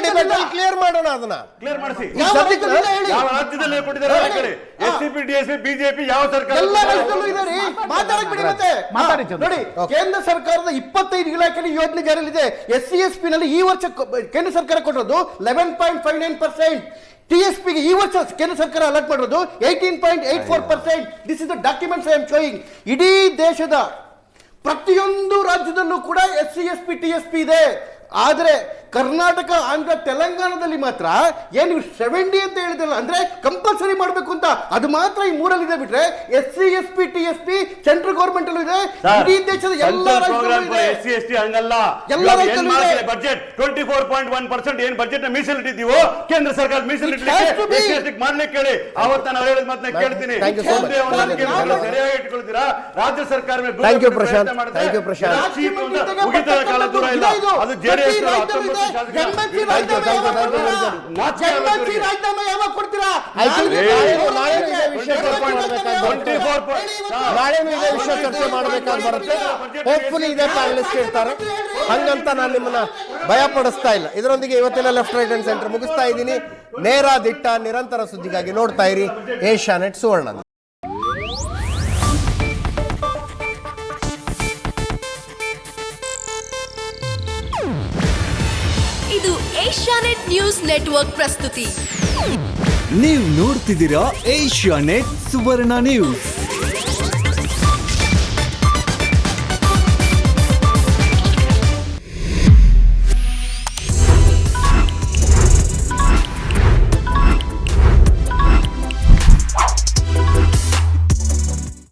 ಡಿಬೇಟ್ ಅಲ್ಲಿ ಕ್ಲಿಯರ್ ಮಾಡೋಣ, ಅದನ್ನ ಕ್ಲಿಯರ್ ಮಾಡಿಸಿ. ಯಾವ ರಾಜ್ಯದಲ್ಲಿ ಕೊಟ್ಟಿದ್ದಾರೆ? SCP TSP ಬಿಜೆಪಿ ಯಾವ ಸರ್ಕಾರ ಎಲ್ಲ ರಾಜ್ಯದಲ್ಲೂ ಇದೆ ರೀ, ಮಾತಾಡಕ್ ಬಿಡಿ. ಮತ್ತೆ ಮಾತಾಡಿ ಚಂದ್ರ. ನೋಡಿ, ಕೇಂದ್ರ ಸರ್ಕಾರದ 25 ಇಲಾಖೆಯಲ್ಲಿ ಯೋಜನೆ ಜಾರಿಯಲ್ಲಿದೆ. SC/ST ನಲ್ಲಿ ಈ ವರ್ಷ ಕೇಂದ್ರ ಸರ್ಕಾರ ಕೊಟ್ಟಿರೋದು 11.59%. TSP ಗೆ ಈ ವರ್ಷ ಕೇಂದ್ರ ಸರ್ಕಾರ ಅಲರ್ಟ್ ಮಾಡಿರೋದು 18.84%. This is the documents I am showing. ಇಡೀ ದೇಶದ ಪ್ರತಿಯೊಂದು ರಾಜ್ಯದಲ್ಲೂ ಕೂಡ SC/ST TSP ಇದೆ. ಆದರೆ ಕರ್ನಾಟಕ, ಆಂಧ್ರ, ತೆಲಂಗಾಣದಲ್ಲಿ ಮಾತ್ರ ಏನು 70 ಅಂತ ಹೇಳಿದ್ರಲ್ಲ, ಅಂದ್ರೆ ಕಂಪಲ್ಸರಿ ಮಾಡಬೇಕು ಅಂತ, ಅದು ಮಾತ್ರ ಈ ಮೂರಲ್ಲಿ ಇದೆ. ಬಿಟ್ರೆ SC/ST TSP ಸೆಂಟ್ರಲ್ ಗವರ್ಮೆಂಟ್ ಅಲ್ಲೂ ಇದೆ, ಇಡೀ ದೇಶದ ಎಲ್ಲ ರಾಜ್ಯದಲ್ಲೂ ಇದೆ. SC/ST ಹಂಗಲ್ಲ. ಎಲ್ಲ ರಾಜ್ಯದಲ್ಲೂ ಇದೆ. ಬಜೆಟ್ 24.1% ಏನ್ ಬಜೆಟ್ ಮೀಸಲಿಟ್ಟಿದ್ದೀವೋ ಕೇಂದ್ರ ಸರ್ಕಾರ ಮೀಸಲಿಟ್ಟು ಮಾಡ್ಲಿಕ್ಕೆ ಹೇಳಿ. ಅವತ್ತು ನಾನು ಹೇಳಿದ ಮಾತನ್ನ ಕೇಳ್ತೀನಿ. ಸರಿಯಾಗಿ ಇಟ್ಕೊಳ್ತೀರಾ? ರಾಜ್ಯ ಸರ್ಕಾರ ಥ್ಯಾಂಕ್ ಯು ಪ್ರಶಾಂತ್. ಮುಗಿತದ ಕಾಲ ದೂರ ಇಲ್ಲ. ಅದು JDS ಚರ್ಚೆ ಮಾಡಬೇಕಾಗಿ ಬರುತ್ತೆ. ಹೋಪ್ಫುಲಿ ಇದೇ ಪ್ಯಾನಲಿಸ್ಟ್ ಇರ್ತಾರೆ, ಹಂಗಂತ ನಾನು ನಿಮ್ಮನ್ನ ಭಯ ಪಡಿಸ್ತಾ ಇಲ್ಲ. ಇದರೊಂದಿಗೆ ಇವತ್ತಿನ ಲೆಫ್ಟ್ ರೈಟ್ ಅಂಡ್ ಸೆಂಟರ್ ಮುಗಿಸ್ತಾ ಇದ್ದೀನಿ. ನೇರ ದಿಟ್ಟ ನಿರಂತರ ಸುದ್ದಿಗಾಗಿ ನೋಡ್ತಾ ಇರಿ ಏಷ್ಯಾನೆಟ್ ಸುವರ್ಣ. ಇದು ಏಷ್ಯಾನೆಟ್ ನ್ಯೂಸ್ ನೆಟ್ವರ್ಕ್ ಪ್ರಸ್ತುತಿ. ನೀವು ನೋಡ್ತಿದ್ದೀರಾ ಏಷ್ಯಾನೆಟ್ ಸುವರ್ಣ ನ್ಯೂಸ್.